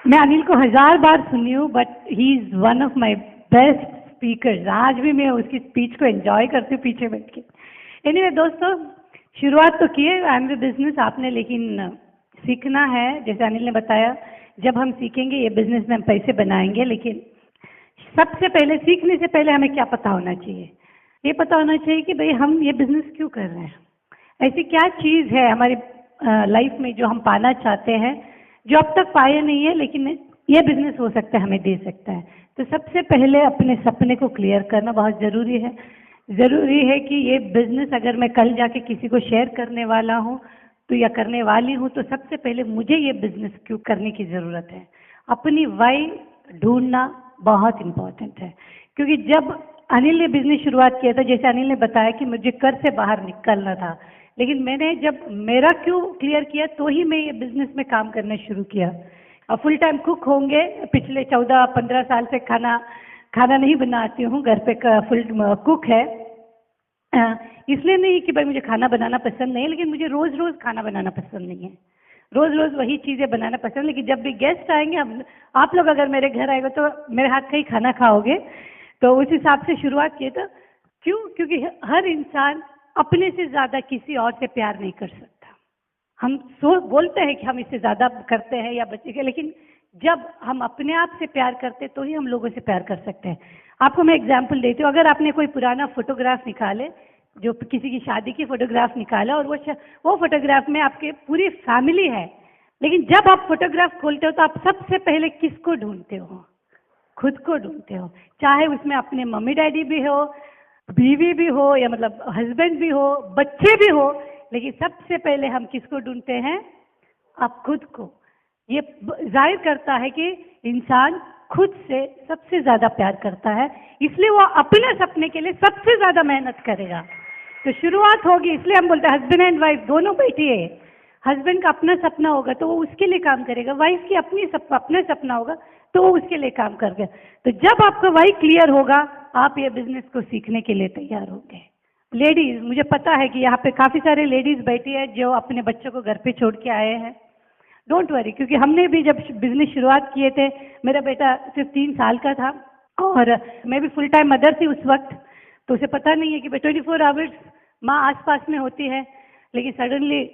Speaker 3: मैं अनिल को 1000 बार सुनी हूँ but he is one of my best speakers. आज भी मैं उसकी स्पीच को एंजॉय करती हूँ पीछे बैठ के। एनीवे दोस्तों, शुरुआत तो की है आई एम द बिजनेस आपने, लेकिन सीखना है। जैसे अनिल ने बताया, जब हम सीखेंगे ये बिजनेस में हम पैसे बनाएंगे, लेकिन सबसे पहले सीखने से पहले हमें क्या पता होना चाहिए? ये पता होना चाहिए कि भाई हम ये बिजनेस क्यों कर रहे हैं, ऐसी क्या चीज़ है हमारी लाइफ में जो हम पाना चाहते हैं, जो अब तक पाए नहीं है लेकिन ये बिजनेस हो सकता है हमें दे सकता है। तो सबसे पहले अपने सपने को क्लियर करना बहुत ज़रूरी है। ज़रूरी है कि ये बिजनेस अगर मैं कल जाके किसी को शेयर करने वाला हूँ तो या करने वाली हूँ तो सबसे पहले मुझे ये बिजनेस क्यों करने की ज़रूरत है। अपनी वाई ढूंढना बहुत इम्पोर्टेंट है, क्योंकि जब अनिल ने बिजनेस शुरुआत किया था, जैसे अनिल ने बताया कि मुझे घर से बाहर निकलना था, लेकिन मैंने जब मेरा क्यों क्लियर किया तो ही मैं ये बिजनेस में काम करना शुरू किया। अब फुल टाइम कुक होंगे, पिछले 14-15 साल से खाना नहीं बनाती हूँ, घर पे फुल कुक है। इसलिए नहीं कि भाई मुझे खाना बनाना पसंद नहीं है, लेकिन मुझे रोज़ रोज़ खाना बनाना पसंद नहीं है, रोज़ रोज़ वही चीज़ें बनाना पसंद। लेकिन जब भी गेस्ट आएंगे, अब आप लोग अगर मेरे घर आएंगे तो मेरे हाथ का ही खाना खाओगे, तो उस हिसाब से शुरुआत किए। तो क्यों? क्योंकि हर इंसान अपने से ज़्यादा किसी और से प्यार नहीं कर सकता। हम बोलते हैं कि हम इससे ज़्यादा करते हैं या बच्चे के, लेकिन जब हम अपने आप से प्यार करते तो ही हम लोगों से प्यार कर सकते हैं। आपको मैं एग्जांपल देती हूँ। अगर आपने कोई पुराना फोटोग्राफ निकाले, जो किसी की शादी की फोटोग्राफ निकाला, और वो फोटोग्राफ में आपके पूरी फैमिली है, लेकिन जब आप फोटोग्राफ खोलते हो तो आप सबसे पहले किसको ढूंढते हो? खुद को ढूंढते हो। चाहे उसमें अपने मम्मी डैडी भी हो, बीवी भी हो, या मतलब हस्बैंड भी हो, बच्चे भी हो, लेकिन सबसे पहले हम किसको ढूंढते हैं? आप खुद को। ये जाहिर करता है कि इंसान खुद से सबसे ज्यादा प्यार करता है, इसलिए वो अपने सपने के लिए सबसे ज्यादा मेहनत करेगा। तो शुरुआत होगी, इसलिए हम बोलते हैं हस्बैंड एंड वाइफ दोनों बैठिए। हस्बैंड का अपना सपना होगा तो वो उसके लिए काम करेगा, वाइफ की अपना सपना होगा तो वो उसके लिए काम करेगा। तो जब आपका वही क्लियर होगा, आप ये बिजनेस को सीखने के लिए तैयार होंगे। लेडीज, मुझे पता है कि यहाँ पे काफी सारे लेडीज बैठी है जो अपने बच्चों को घर पे छोड़ के आए हैं। डोंट वरी, क्योंकि हमने भी जब बिजनेस शुरुआत किए थे, मेरा बेटा सिर्फ 3 साल का था और मैं भी फुल टाइम मदर थी उस वक्त, तो उसे पता नहीं है कि 24 आवर्स माँ आसपास में होती है। लेकिन सडनली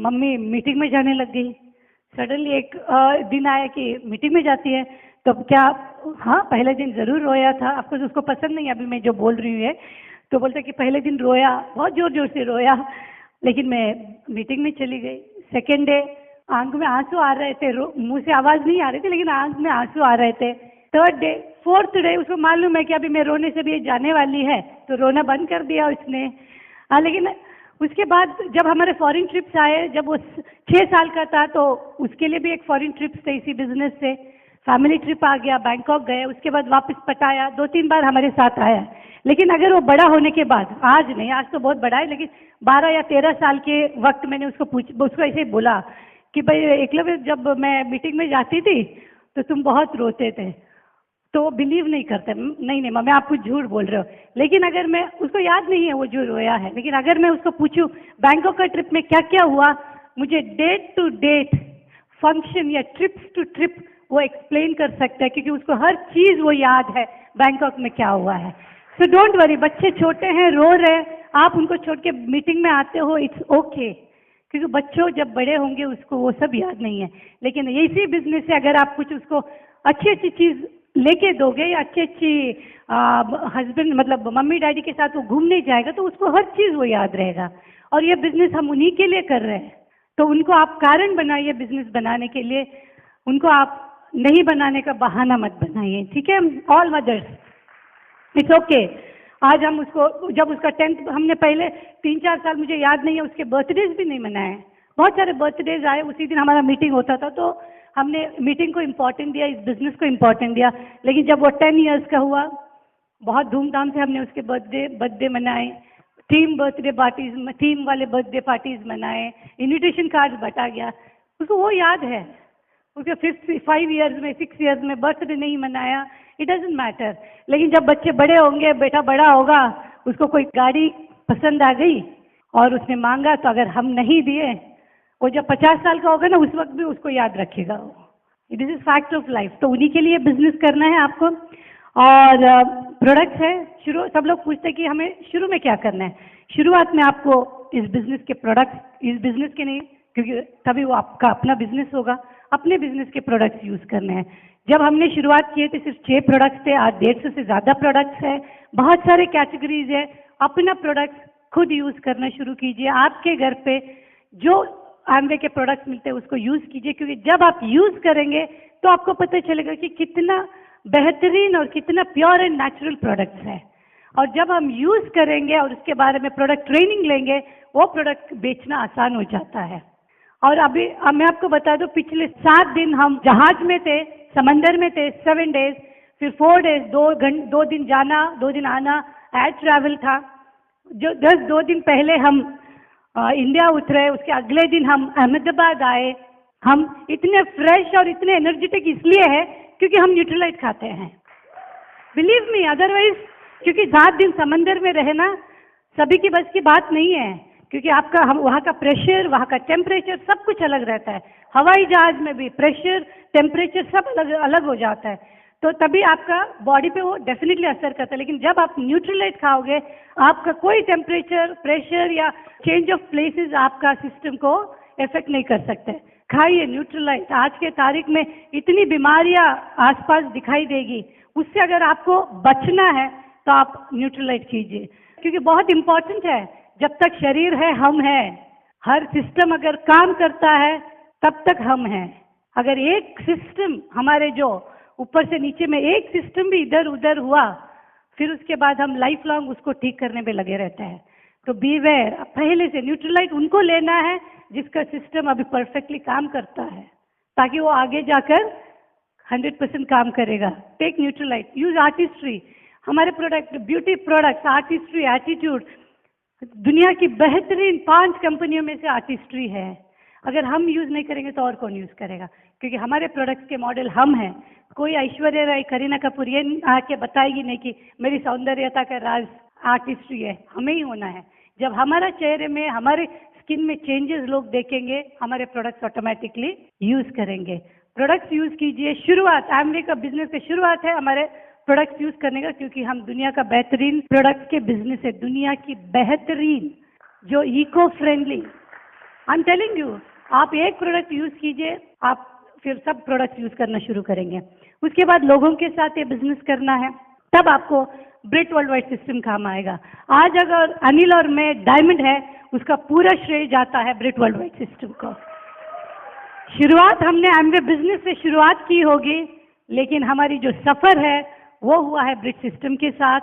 Speaker 3: मम्मी मीटिंग में जाने लग गई। सडनली एक दिन आया कि मीटिंग में जाती है, तो क्या? हाँ, पहले दिन जरूर रोया था। आपको उसको पसंद नहीं अभी मैं जो बोल रही हूँ है, तो बोलता कि पहले दिन रोया, बहुत जोर जोर से रोया, लेकिन मैं मीटिंग में चली गई। सेकेंड डे आंख में आंसू आ रहे थे, मुंह से आवाज नहीं आ रही थी, लेकिन आंख में आंसू आ रहे थे। थर्ड डे, फोर्थ डे उसको मालूम है कि अभी मैं रोने से भी जाने वाली है, तो रोना बंद कर दिया उसने। लेकिन उसके बाद जब हमारे फॉरेन ट्रिप्स आए, जब वो 6 साल का था, तो उसके लिए भी एक फॉरेन ट्रिप्स थे इसी बिजनेस से। फैमिली ट्रिप आ गया, बैंकॉक गए, उसके बाद वापस पटाया, 2-3 बार हमारे साथ आया। लेकिन अगर वो बड़ा होने के बाद, आज नहीं, आज तो बहुत बड़ा है, लेकिन 12 या 13 साल के वक्त मैंने उसको ऐसे ही बोला कि भाई एकलव्य, जब मैं मीटिंग में जाती थी तो तुम बहुत रोते थे। तो वो बिलीव नहीं करते, नहीं मम्मी आप कुछ झूठ बोल रहे हो। लेकिन अगर मैं, उसको याद नहीं है वो जो रोया है, लेकिन अगर मैं उसको पूछूं बैंकॉक का ट्रिप में क्या क्या हुआ, मुझे डेट टू डेट, फंक्शन या ट्रिप्स टू ट्रिप वो एक्सप्लेन कर सकता है, क्योंकि उसको हर चीज वो याद है बैंकॉक में क्या हुआ है। सो डोंट वरी, बच्चे छोटे हैं, रो रहे, आप उनको छोड़ के मीटिंग में आते हो, इट्स ओके, क्योंकि बच्चों जब बड़े होंगे उसको वो सब याद नहीं है। लेकिन इसी बिजनेस से अगर आप कुछ उसको अच्छी अच्छी चीज लेके दोगे, या अच्छी हस्बैंड मतलब मम्मी डैडी के साथ वो घूमने जाएगा, तो उसको हर चीज वो याद रहेगा। और ये बिजनेस हम उन्हीं के लिए कर रहे हैं, तो उनको आप कारण बनाइए बिजनेस बनाने के लिए, उनको आप नहीं बनाने का बहाना मत बनाइए, ठीक है? All mothers, it's okay. आज हम उसको, जब उसका 10th, हमने पहले 3-4 साल, मुझे याद नहीं है, उसके बर्थडेज भी नहीं मनाए। बहुत सारे बर्थडेज आए, उसी दिन हमारा मीटिंग होता था, तो हमने मीटिंग को इम्पोर्टेंट दिया, इस बिजनेस को इम्पोर्टेंट दिया। लेकिन जब वो 10 इयर्स का हुआ, बहुत धूमधाम से हमने उसके बर्थडे मनाए, थीम बर्थडे पार्टीज, थीम वाले बर्थडे पार्टीज मनाए, इन्विटेशन कार्ड बटा गया। उसको वो याद है। उसके 5 इयर्स में, 6 इयर्स में बर्थडे नहीं मनाया, इट डजंट मैटर। लेकिन जब बच्चे बड़े होंगे, बेटा बड़ा होगा, उसको कोई गाड़ी पसंद आ गई और उसने मांगा, तो अगर हम नहीं दिए, वो जब 50 साल का होगा ना, उस वक्त भी उसको याद रखेगा। This is fact of life. तो उन्हीं के लिए बिजनेस करना है आपको। और प्रोडक्ट्स है, सब लोग पूछते हैं कि हमें शुरू में क्या करना है। शुरुआत में आपको इस बिजनेस के प्रोडक्ट्स, इस बिजनेस के नहीं, क्योंकि तभी वो आपका अपना बिजनेस होगा, अपने बिजनेस के प्रोडक्ट्स यूज करने हैं। जब हमने शुरुआत किए थे सिर्फ 6 प्रोडक्ट्स थे, आज 150 से ज्यादा प्रोडक्ट्स है, बहुत सारे कैटेगरीज है। अपना प्रोडक्ट्स खुद यूज करना शुरू कीजिए। आपके घर पे जो आमवे के प्रोडक्ट्स मिलते हैं उसको यूज कीजिए, क्योंकि जब आप यूज करेंगे तो आपको पता चलेगा कि कितना बेहतरीन और कितना प्योर एंड नेचुरल प्रोडक्ट्स है। और जब हम यूज करेंगे और उसके बारे में प्रोडक्ट ट्रेनिंग लेंगे, वो प्रोडक्ट बेचना आसान हो जाता है। और अभी मैं आपको बता दूं, पिछले 7 दिन हम जहाज में थे, समंदर में थे, 7 डेज, फिर 4 डेज, 2 दिन जाना 2 दिन आना, एयर ट्रैवल था। जो 2 दिन पहले हम इंडिया उतरे, उसके अगले दिन हम अहमदाबाद आए। हम इतने फ्रेश और इतने एनर्जेटिक इसलिए है क्योंकि हम न्यूट्रलाइट खाते हैं, बिलीव मी। अदरवाइज, क्योंकि 7 दिन समंदर में रहना सभी की बस की बात नहीं है, क्योंकि आपका वहाँ का प्रेशर, वहाँ का टेम्परेचर सब कुछ अलग रहता है। हवाई जहाज में भी प्रेशर, टेम्परेचर सब अलग अलग हो जाता है। तो तभी आपका बॉडी पे वो डेफिनेटली असर करता है। लेकिन जब आप न्यूट्रलाइट खाओगे, आपका कोई टेम्परेचर, प्रेशर या चेंज ऑफ प्लेसेस आपका सिस्टम को इफेक्ट नहीं कर सकते। खाइए न्यूट्रलाइट। आज के तारीख में इतनी बीमारियां आसपास दिखाई देगी, उससे अगर आपको बचना है तो आप न्यूट्रलाइट कीजिए, क्योंकि बहुत इंपॉर्टेंट है। जब तक शरीर है हम हैं, हर सिस्टम अगर काम करता है तब तक हम हैं। अगर एक सिस्टम हमारे जो ऊपर से नीचे में एक सिस्टम भी इधर उधर हुआ, फिर उसके बाद हम लाइफ लॉन्ग उसको ठीक करने में लगे रहते हैं। तो बीवेयर, पहले से न्यूट्रलाइट उनको लेना है जिसका सिस्टम अभी परफेक्टली काम करता है, ताकि वो आगे जाकर 100% काम करेगा। Take Nutrilite, use Artistry. हमारे product, beauty products, Artistry, attitude, दुनिया की बेहतरीन 5 कंपनियों में से आर्टिस्ट्री है। अगर हम यूज नहीं करेंगे तो और कौन यूज करेगा, क्योंकि हमारे प्रोडक्ट्स के मॉडल हम हैं। कोई ऐश्वर्या राय, करीना कपूर ये आके बताएगी नहीं कि मेरी सौंदर्यता का राज आर्टिस्ट्री है। हमें ही होना है। जब हमारा चेहरे में, हमारे स्किन में चेंजेस लोग देखेंगे, हमारे प्रोडक्ट्स ऑटोमेटिकली यूज करेंगे। प्रोडक्ट्स यूज कीजिए। शुरुआत एमवे का बिजनेस से शुरुआत है हमारे प्रोडक्ट्स यूज करने का, क्योंकि हम दुनिया का बेहतरीन प्रोडक्ट्स के बिजनेस है। दुनिया की बेहतरीन, जो eco friendly. I am telling you, आप एक प्रोडक्ट यूज कीजिए, आप फिर सब प्रोडक्ट यूज करना शुरू करेंगे। उसके बाद लोगों के साथ ये बिजनेस करना है, तब आपको ब्रिट वर्ल्ड वाइड सिस्टम काम आएगा। आज अगर अनिल और मैं डायमंड है, उसका पूरा श्रेय जाता है ब्रिट वर्ल्ड वाइड सिस्टम को। शुरुआत हमने एमवे बिजनेस से शुरुआत की होगी, लेकिन हमारी जो सफर है वो हुआ है ब्रिट सिस्टम के साथ।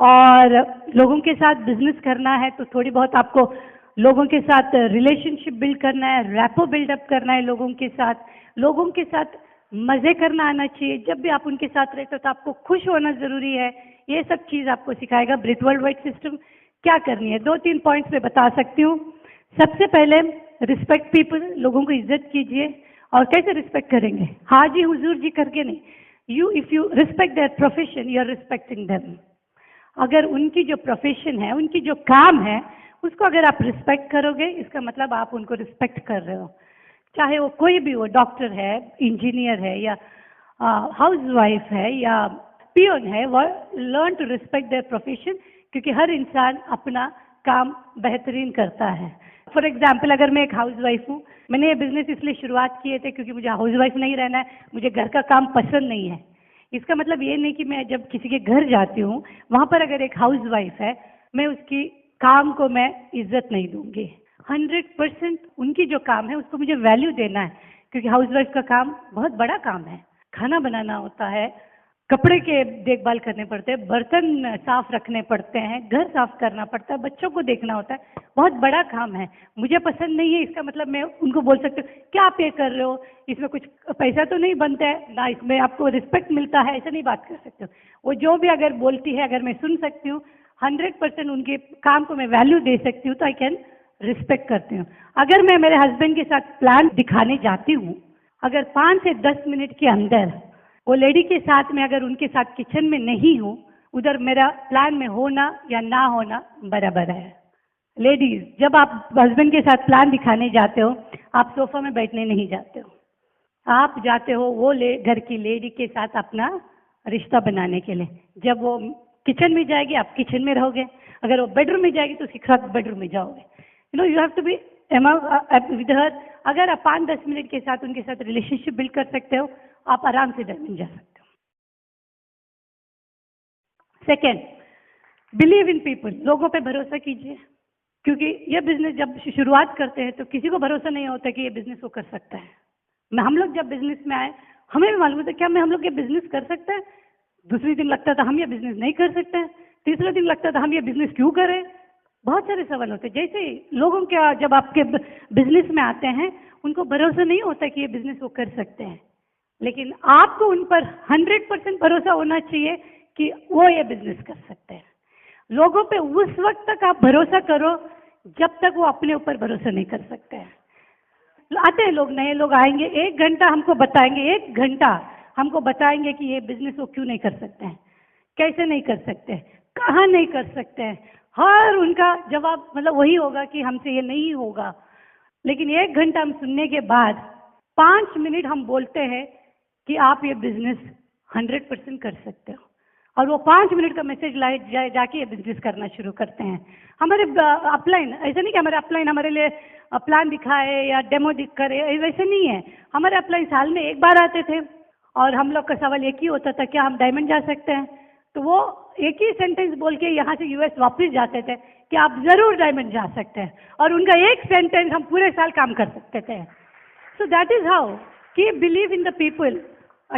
Speaker 3: और लोगों के साथ बिजनेस करना है तो थोड़ी बहुत आपको लोगों के साथ रिलेशनशिप बिल्ड करना है, रैपो बिल्डअप करना है लोगों के साथ। लोगों के साथ मजे करना आना चाहिए। जब भी आप उनके साथ रहते हो तो आपको खुश होना जरूरी है। ये सब चीज आपको सिखाएगा ब्रिट वर्ल्ड वाइड सिस्टम। क्या करनी है, 2-3 पॉइंट्स में बता सकती हूँ। सबसे पहले रिस्पेक्ट पीपल, लोगों को इज्जत कीजिए। और कैसे रिस्पेक्ट करेंगे? हाँ जी हुजूर जी करके नहीं। If you respect their profession, you are respecting them. अगर उनकी जो प्रोफेशन है, उनकी जो काम है, उसको अगर आप रिस्पेक्ट करोगे, इसका मतलब आप उनको रिस्पेक्ट कर रहे हो। चाहे वो कोई भी हो, डॉक्टर है, इंजीनियर है, या हाउसवाइफ है, या पियोन है, वो learn to respect their profession, क्योंकि हर इंसान अपना काम बेहतरीन करता है। फॉर एग्जाम्पल, अगर मैं एक हाउसवाइफ हूँ, मैंने ये बिजनेस इसलिए शुरुआत किए थे क्योंकि मुझे हाउसवाइफ नहीं रहना है, मुझे घर का काम पसंद नहीं है। इसका मतलब ये नहीं कि मैं जब किसी के घर जाती हूँ, वहाँ पर अगर एक हाउसवाइफ है, मैं उसकी काम को मैं इज्जत नहीं दूंगी। 100% उनकी जो काम है उसको मुझे वैल्यू देना है, क्योंकि हाउसवाइफ का काम बहुत बड़ा काम है। खाना बनाना होता है, कपड़े के देखभाल करने पड़ते हैं, बर्तन साफ रखने पड़ते हैं, घर साफ करना पड़ता है, बच्चों को देखना होता है। बहुत बड़ा काम है। मुझे पसंद नहीं है, इसका मतलब मैं उनको बोल सकती हूँ क्या आप ये कर रहे हो, इसमें कुछ पैसा तो नहीं बनता है ना, इसमें आपको रिस्पेक्ट मिलता है, ऐसा नहीं बात कर सकते हो। वो जो भी अगर बोलती है, अगर मैं सुन सकती हूँ, 100% उनके काम को मैं वैल्यू दे सकती हूँ, तो आई कैन रिस्पेक्ट करती हूँ। अगर मैं मेरे हस्बैंड के साथ प्लान दिखाने जाती हूँ, अगर 5 से 10 मिनट के अंदर वो लेडी के साथ में, अगर उनके साथ किचन में नहीं हूँ, उधर मेरा प्लान में होना या ना होना बराबर है। लेडीज, जब आप हस्बैंड के साथ प्लान दिखाने जाते हो, आप सोफा में बैठने नहीं जाते हो, आप जाते हो वो घर की लेडी के साथ अपना रिश्ता बनाने के लिए। जब वो किचन में जाएगी, आप किचन में रहोगे। अगर वो बेडरूम में जाएगी तो उसके साथ बेडरूम में जाओगे। You have to be with her. अगर आप 5-10 मिनट के साथ उनके साथ रिलेशनशिप बिल्ड कर सकते हो, आप आराम से डायमंड जा सकते हो। Second, believe in people. लोगों पे भरोसा कीजिए, क्योंकि ये बिजनेस जब शुरुआत करते हैं तो किसी को भरोसा नहीं होता कि ये बिजनेस वो कर सकता है। हम लोग जब बिजनेस में आए, हमें भी मालूम था क्या हम लोग ये बिजनेस कर सकते हैं। दूसरे दिन लगता था हम ये बिजनेस नहीं कर सकते हैं। तीसरे दिन लगता था हम ये बिजनेस क्यों करें। बहुत सारे सवाल होते हैं। जैसे लोगों के जब आपके बिजनेस में आते हैं, उनको भरोसा नहीं होता कि ये बिजनेस वो कर सकते हैं, लेकिन आपको उन पर 100% भरोसा होना चाहिए कि वो ये बिजनेस कर सकते हैं। लोगों पे उस वक्त तक आप भरोसा करो जब तक वो अपने ऊपर भरोसा नहीं कर सकते हैं। आते हैं लोग, नए लोग आएंगे, 1 घंटा हमको बताएंगे, 1 घंटा हमको बताएंगे कि ये बिजनेस वो क्यों नहीं कर सकते हैं, कैसे नहीं कर सकते, कहाँ नहीं कर सकते हैं। हर उनका जवाब मतलब वही होगा कि हमसे ये नहीं होगा। लेकिन 1 घंटा हम सुनने के बाद 5 मिनट हम बोलते हैं कि आप ये बिजनेस 100% कर सकते हो। और वो 5 मिनट का मैसेज लाए जाके ये बिजनेस करना शुरू करते हैं। हमारे अपलाइन ऐसा नहीं कि हमारे अपलाइन हमारे लिए प्लान दिखाए या डेमो करे, वैसे नहीं है। हमारे अपलाइन साल में एक बार आते थे और हम लोग का सवाल एक ही होता था, क्या हम डायमंड जा सकते हैं? तो वो एक ही सेंटेंस बोल के यहाँ से यूएस वापस जाते थे कि आप जरूर डायमंड जा सकते हैं, और उनका एक सेंटेंस हम पूरे साल काम कर सकते थे। सो दैट इज हाउ कि बिलीव इन द पीपल।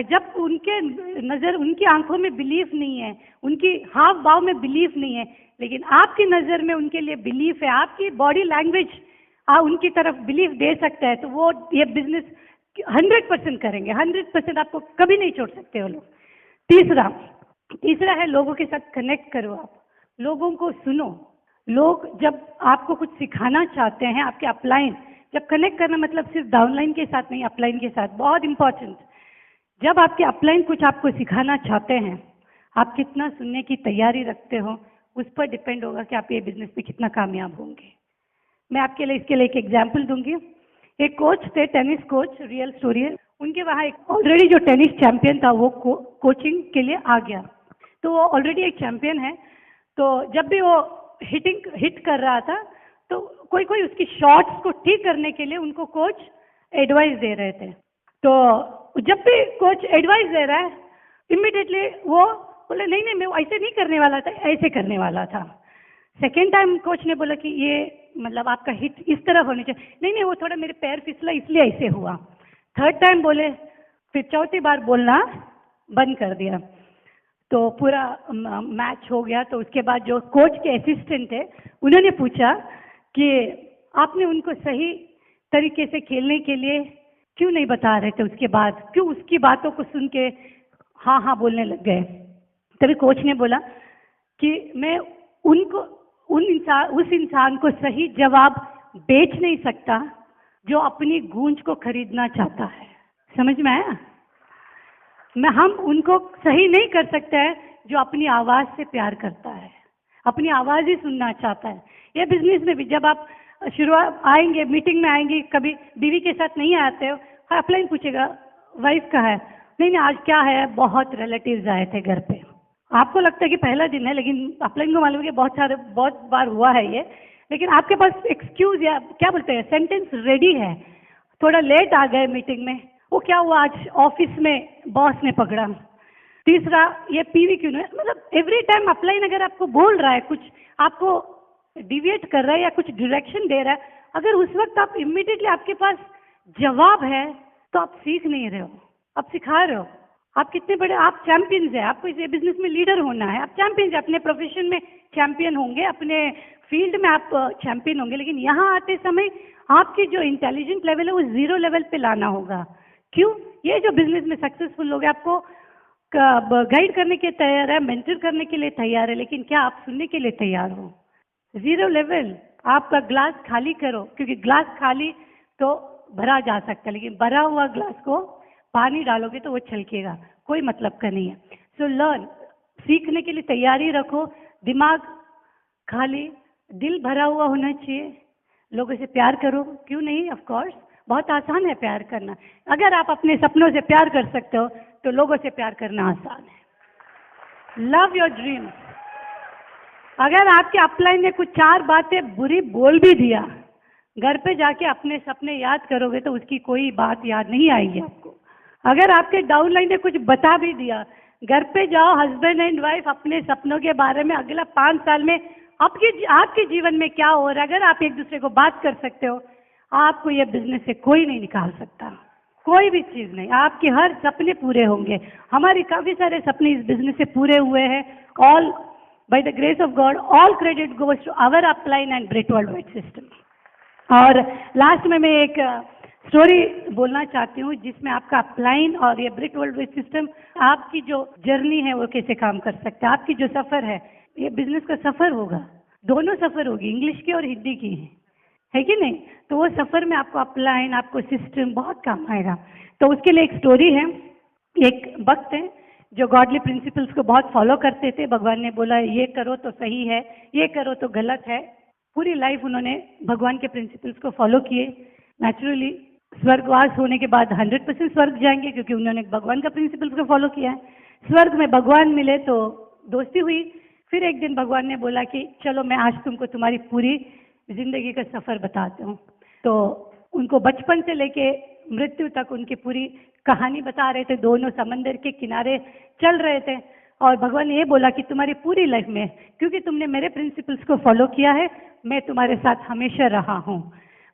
Speaker 3: जब उनके नज़र, उनकी आंखों में बिलीफ नहीं है, उनकी हाव भाव में बिलीफ नहीं है, लेकिन आपकी नज़र में उनके लिए बिलीफ है, आपकी बॉडी लैंग्वेज उनकी तरफ बिलीफ दे सकता है, तो वो ये बिजनेस 100% करेंगे। 100% आपको कभी नहीं छोड़ सकते वो लोग। तीसरा है लोगों के साथ कनेक्ट करो। आप लोगों को सुनो। लोग जब आपको कुछ सिखाना चाहते हैं, आपके अपलाइन, जब कनेक्ट करना मतलब सिर्फ डाउनलाइन के साथ नहीं, अपलाइन के साथ, बहुत इंपॉर्टेंट। जब आपके अपलाइन कुछ आपको सिखाना चाहते हैं, आप कितना सुनने की तैयारी रखते हो, उस पर डिपेंड होगा कि आप ये बिजनेस में कितना कामयाब होंगे। मैं आपके लिए इसके लिए एक एग्जाम्पल दूंगी। एक कोच थे, टेनिस कोच, रियल स्टोरी है। उनके वहाँ एक ऑलरेडी जो टेनिस चैंपियन था वो कोचिंग के लिए आ गया। तो वो ऑलरेडी एक चैंपियन है। तो जब भी वो हिट कर रहा था, तो कोई कोई उसकी शॉट्स को ठीक करने के लिए उनको कोच एडवाइस दे रहे थे। तो जब भी कोच एडवाइस दे रहा है, इमीडिएटली वो बोले नहीं नहीं, मैं ऐसे नहीं करने वाला था, ऐसे करने वाला था। सेकेंड टाइम कोच ने बोला कि ये मतलब आपका हिट इस तरह होनी चाहिए, नहीं नहीं वो थोड़ा मेरे पैर फिसला इसलिए ऐसे हुआ। थर्ड टाइम बोले, फिर चौथी बार बोलना बंद कर दिया। तो पूरा मैच हो गया। तो उसके बाद जो कोच के असिस्टेंट थे, उन्होंने पूछा कि आपने उनको सही तरीके से खेलने के लिए क्यों नहीं बता रहे थे? उसके बाद क्यों उसकी बातों को सुन के हाँ हाँ बोलने लग गए? तभी कोच ने बोला कि मैं उनको उस इंसान को सही जवाब बेच नहीं सकता जो अपनी गूंज को खरीदना चाहता है। समझ में आया? हम उनको सही नहीं कर सकते हैं जो अपनी आवाज से प्यार करता है, अपनी आवाज ही सुनना चाहता है। ये बिजनेस में भी जब आप शुरुआत आएंगे, मीटिंग में आएंगे, कभी बीवी के साथ नहीं आते हो, अपलाइन पूछेगा वाइफ का है, नहीं नहीं आज क्या है, बहुत रिलेटिव्स आए थे घर पे। आपको लगता है कि पहला दिन है, लेकिन अपलाइन को मालूम है कि बहुत बार हुआ है ये। लेकिन आपके पास एक्सक्यूज या क्या बोलते हैं, सेंटेंस रेडी है। थोड़ा लेट आ गए मीटिंग में, वो क्या हुआ आज ऑफिस में बॉस ने पकड़ा। तीसरा, ये पीवी क्यों नहीं, मतलब एवरी टाइम अपलाइन अगर आपको बोल रहा है, कुछ आपको डिविएट कर रहा है या कुछ डायरेक्शन दे रहा है, अगर उस वक्त आप इमीडिएटली आपके पास जवाब है, तो आप सीख नहीं रहे हो, आप सिखा रहे हो। आप कितने बड़े, आप चैंपियंस हैं, आपको इस बिजनेस में लीडर होना है। आप चैंपियंस हैं, अपने प्रोफेशन में चैंपियन होंगे, अपने फील्ड में आप चैंपियन होंगे, लेकिन यहाँ आते समय आपकी जो इंटेलिजेंट लेवल है वो 0 लेवल पे लाना होगा। क्यों? ये जो बिजनेस में सक्सेसफुल लोग हैं आपको गाइड करने के तैयार है, मेंटर करने के लिए तैयार है, लेकिन क्या आप सुनने के लिए तैयार हो? 0 लेवल। आपका ग्लास खाली करो, क्योंकि ग्लास खाली तो भरा जा सकता है, लेकिन भरा हुआ ग्लास को पानी डालोगे तो वो छलकेगा, कोई मतलब का नहीं है। सो लर्न, सीखने के लिए तैयारी रखो, दिमाग खाली, दिल भरा हुआ होना चाहिए। लोगों से प्यार करो, क्यों नहीं, ऑफ कोर्स बहुत आसान है प्यार करना। अगर आप अपने सपनों से प्यार कर सकते हो तो लोगों से प्यार करना आसान है। Love your dream. अगर आपके अपलाइन ने कुछ 4 बातें बुरी बोल भी दिया, घर पे जाके अपने सपने याद करोगे तो उसकी कोई बात याद नहीं आएगी आपको। अगर आपके डाउनलाइन ने कुछ बता भी दिया, घर पे जाओ, हस्बैंड एंड वाइफ अपने सपनों के बारे में अगला 5 साल में आपके जीवन में क्या हो रहा है, अगर आप एक दूसरे को बात कर सकते हो, आपको ये बिजनेस से कोई नहीं निकाल सकता, कोई भी चीज नहीं। आपके हर सपने पूरे होंगे। हमारे काफी सारे सपने इस बिजनेस से पूरे हुए हैं। All by the grace of God, all credit goes to our upline and Britt world wide system. और लास्ट में मैं एक स्टोरी बोलना चाहती हूँ जिसमें आपका अपलाइन और ये ब्रिट वर्ल्ड वाइड सिस्टम, आपकी जो जर्नी है वो कैसे काम कर सकता है, आपकी जो सफर है, ये बिजनेस का सफर होगा, दोनों सफर होगी, इंग्लिश की और हिंदी की है कि नहीं? तो वो सफर में आपको अपलाइन, आपको सिस्टम बहुत काम आएगा। तो उसके लिए एक स्टोरी है। एक भक्त है जो गॉडली प्रिंसिपल्स को बहुत फॉलो करते थे। भगवान ने बोला ये करो तो सही है, ये करो तो गलत है। पूरी लाइफ उन्होंने भगवान के प्रिंसिपल्स को फॉलो किए। नेचुरली स्वर्गवास होने के बाद 100% स्वर्ग जाएंगे, क्योंकि उन्होंने भगवान का प्रिंसिपल को फॉलो किया है। स्वर्ग में भगवान मिले तो दोस्ती हुई। फिर एक दिन भगवान ने बोला कि चलो मैं आज तुमको तुम्हारी पूरी जिंदगी का सफर बताता हूँ। तो उनको बचपन से लेके मृत्यु तक उनकी पूरी कहानी बता रहे थे। दोनों समंदर के किनारे चल रहे थे और भगवान ने ये बोला कि तुम्हारी पूरी लाइफ में, क्योंकि तुमने मेरे प्रिंसिपल्स को फॉलो किया है, मैं तुम्हारे साथ हमेशा रहा हूँ।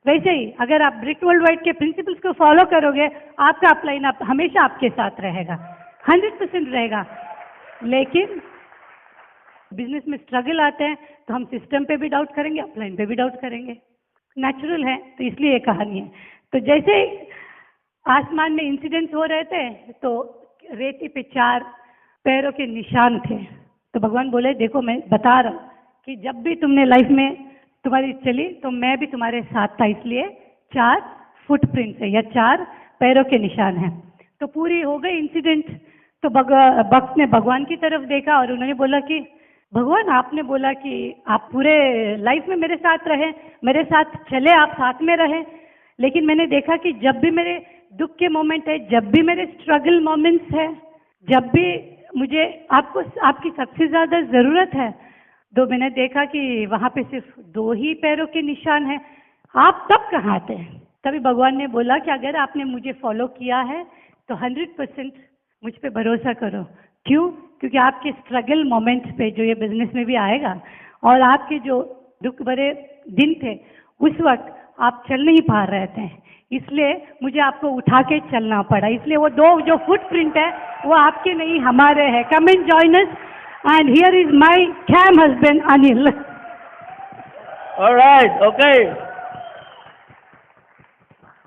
Speaker 3: वैसे ही अगर आप ब्रिक वर्ल्ड वाइड के प्रिंसिपल्स को फॉलो करोगे, आपका अपलाइन आप हमेशा आपके साथ रहेगा, 100% रहेगा। लेकिन बिजनेस में स्ट्रगल आते हैं तो हम सिस्टम पे भी डाउट करेंगे, अपलाइन पे भी डाउट करेंगे, नेचुरल है। तो इसलिए ये कहानी है। तो जैसे आसमान में इंसिडेंट्स हो रहे थे तो रेती पे 4 पैरों के निशान थे। तो भगवान बोले देखो मैं बता रहा हूँ कि जब भी तुमने लाइफ में तुम्हारी चली तो मैं भी तुम्हारे साथ था, इसलिए 4 फुटप्रिंट्स है या 4 पैरों के निशान हैं। तो पूरी हो गई इंसिडेंट। तो भक्त ने भगवान की तरफ देखा और उन्होंने बोला कि भगवान आपने बोला कि आप पूरे लाइफ में मेरे साथ रहे, मेरे साथ चले, आप साथ में रहे, लेकिन मैंने देखा कि जब भी मेरे दुख के मोमेंट है, जब भी मेरे स्ट्रगल मोमेंट्स है, जब भी मुझे आपकी सबसे ज़्यादा ज़रूरत है, तो मैंने देखा कि वहाँ पे सिर्फ 2 ही पैरों के निशान हैं। आप तब कहाँ थे? तभी भगवान ने बोला कि अगर आपने मुझे फॉलो किया है तो 100% मुझ पे भरोसा करो। क्यों? क्योंकि आपके स्ट्रगल मोमेंट्स पे जो ये बिजनेस में भी आएगा और आपके जो दुख भरे दिन थे उस वक्त आप चल नहीं पा रहे थे, इसलिए मुझे आपको उठा के चलना पड़ा। इसलिए वो 2 जो फुटप्रिंट है वो आपके नहीं हमारे हैं। Come and join us and here is my cam husband Anil.
Speaker 2: Alright, okay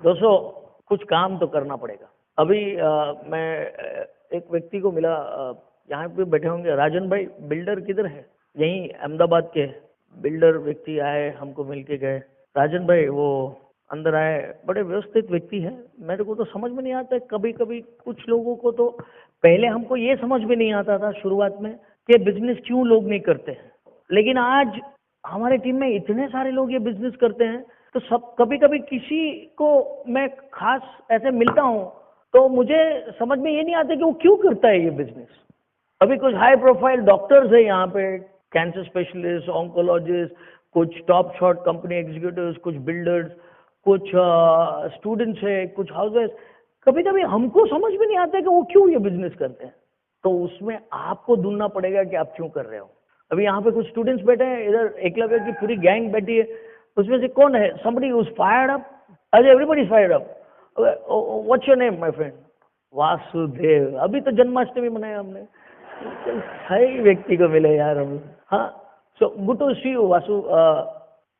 Speaker 2: दोस्तों, कुछ काम तो करना पड़ेगा। अभी मैं एक व्यक्ति को मिला, यहाँ पे बैठे होंगे राजन भाई, बिल्डर किधर है? यहीं अहमदाबाद के बिल्डर व्यक्ति आए, हमको मिल के गए। राजन भाई वो अंदर आए, बड़े व्यवस्थित व्यक्ति है। मेरे को तो समझ में नहीं आता, कभी कभी कुछ लोगों को तो पहले हमको ये समझ में नहीं आता था शुरुआत में कि बिजनेस क्यों लोग नहीं करते हैं, लेकिन आज हमारे टीम में इतने सारे लोग ये बिजनेस करते हैं। तो सब कभी कभी किसी को मैं खास ऐसे मिलता हूँ तो मुझे समझ में ये नहीं आता कि वो क्यों करता है ये बिजनेस। अभी कुछ हाई प्रोफाइल डॉक्टर्स है यहाँ पे, कैंसर स्पेशलिस्ट, ऑन्कोलॉजिस्ट, कुछ टॉप शॉट कंपनी एग्जीक्यूटिव्स, कुछ बिल्डर्स, कुछ स्टूडेंट्स है, कुछ हाउसेस। कभी कभी हमको समझ में नहीं आता कि वो क्यों ये बिजनेस करते हैं। तो उसमें आपको ढूंढना पड़ेगा कि आप क्यों कर रहे हो। अभी यहाँ पे कुछ स्टूडेंट्स बैठे हैं, इधर एकलव्य की पूरी गैंग बैठी है, उसमें से कौन है? somebody who's fired up? everybody is fired up. What's your name, my friend? Vasudev. अभी तो जन्माष्टमी मनाया हमने। सही व्यक्ति को मिले यार हम। हाँ, so good to see you Vasu.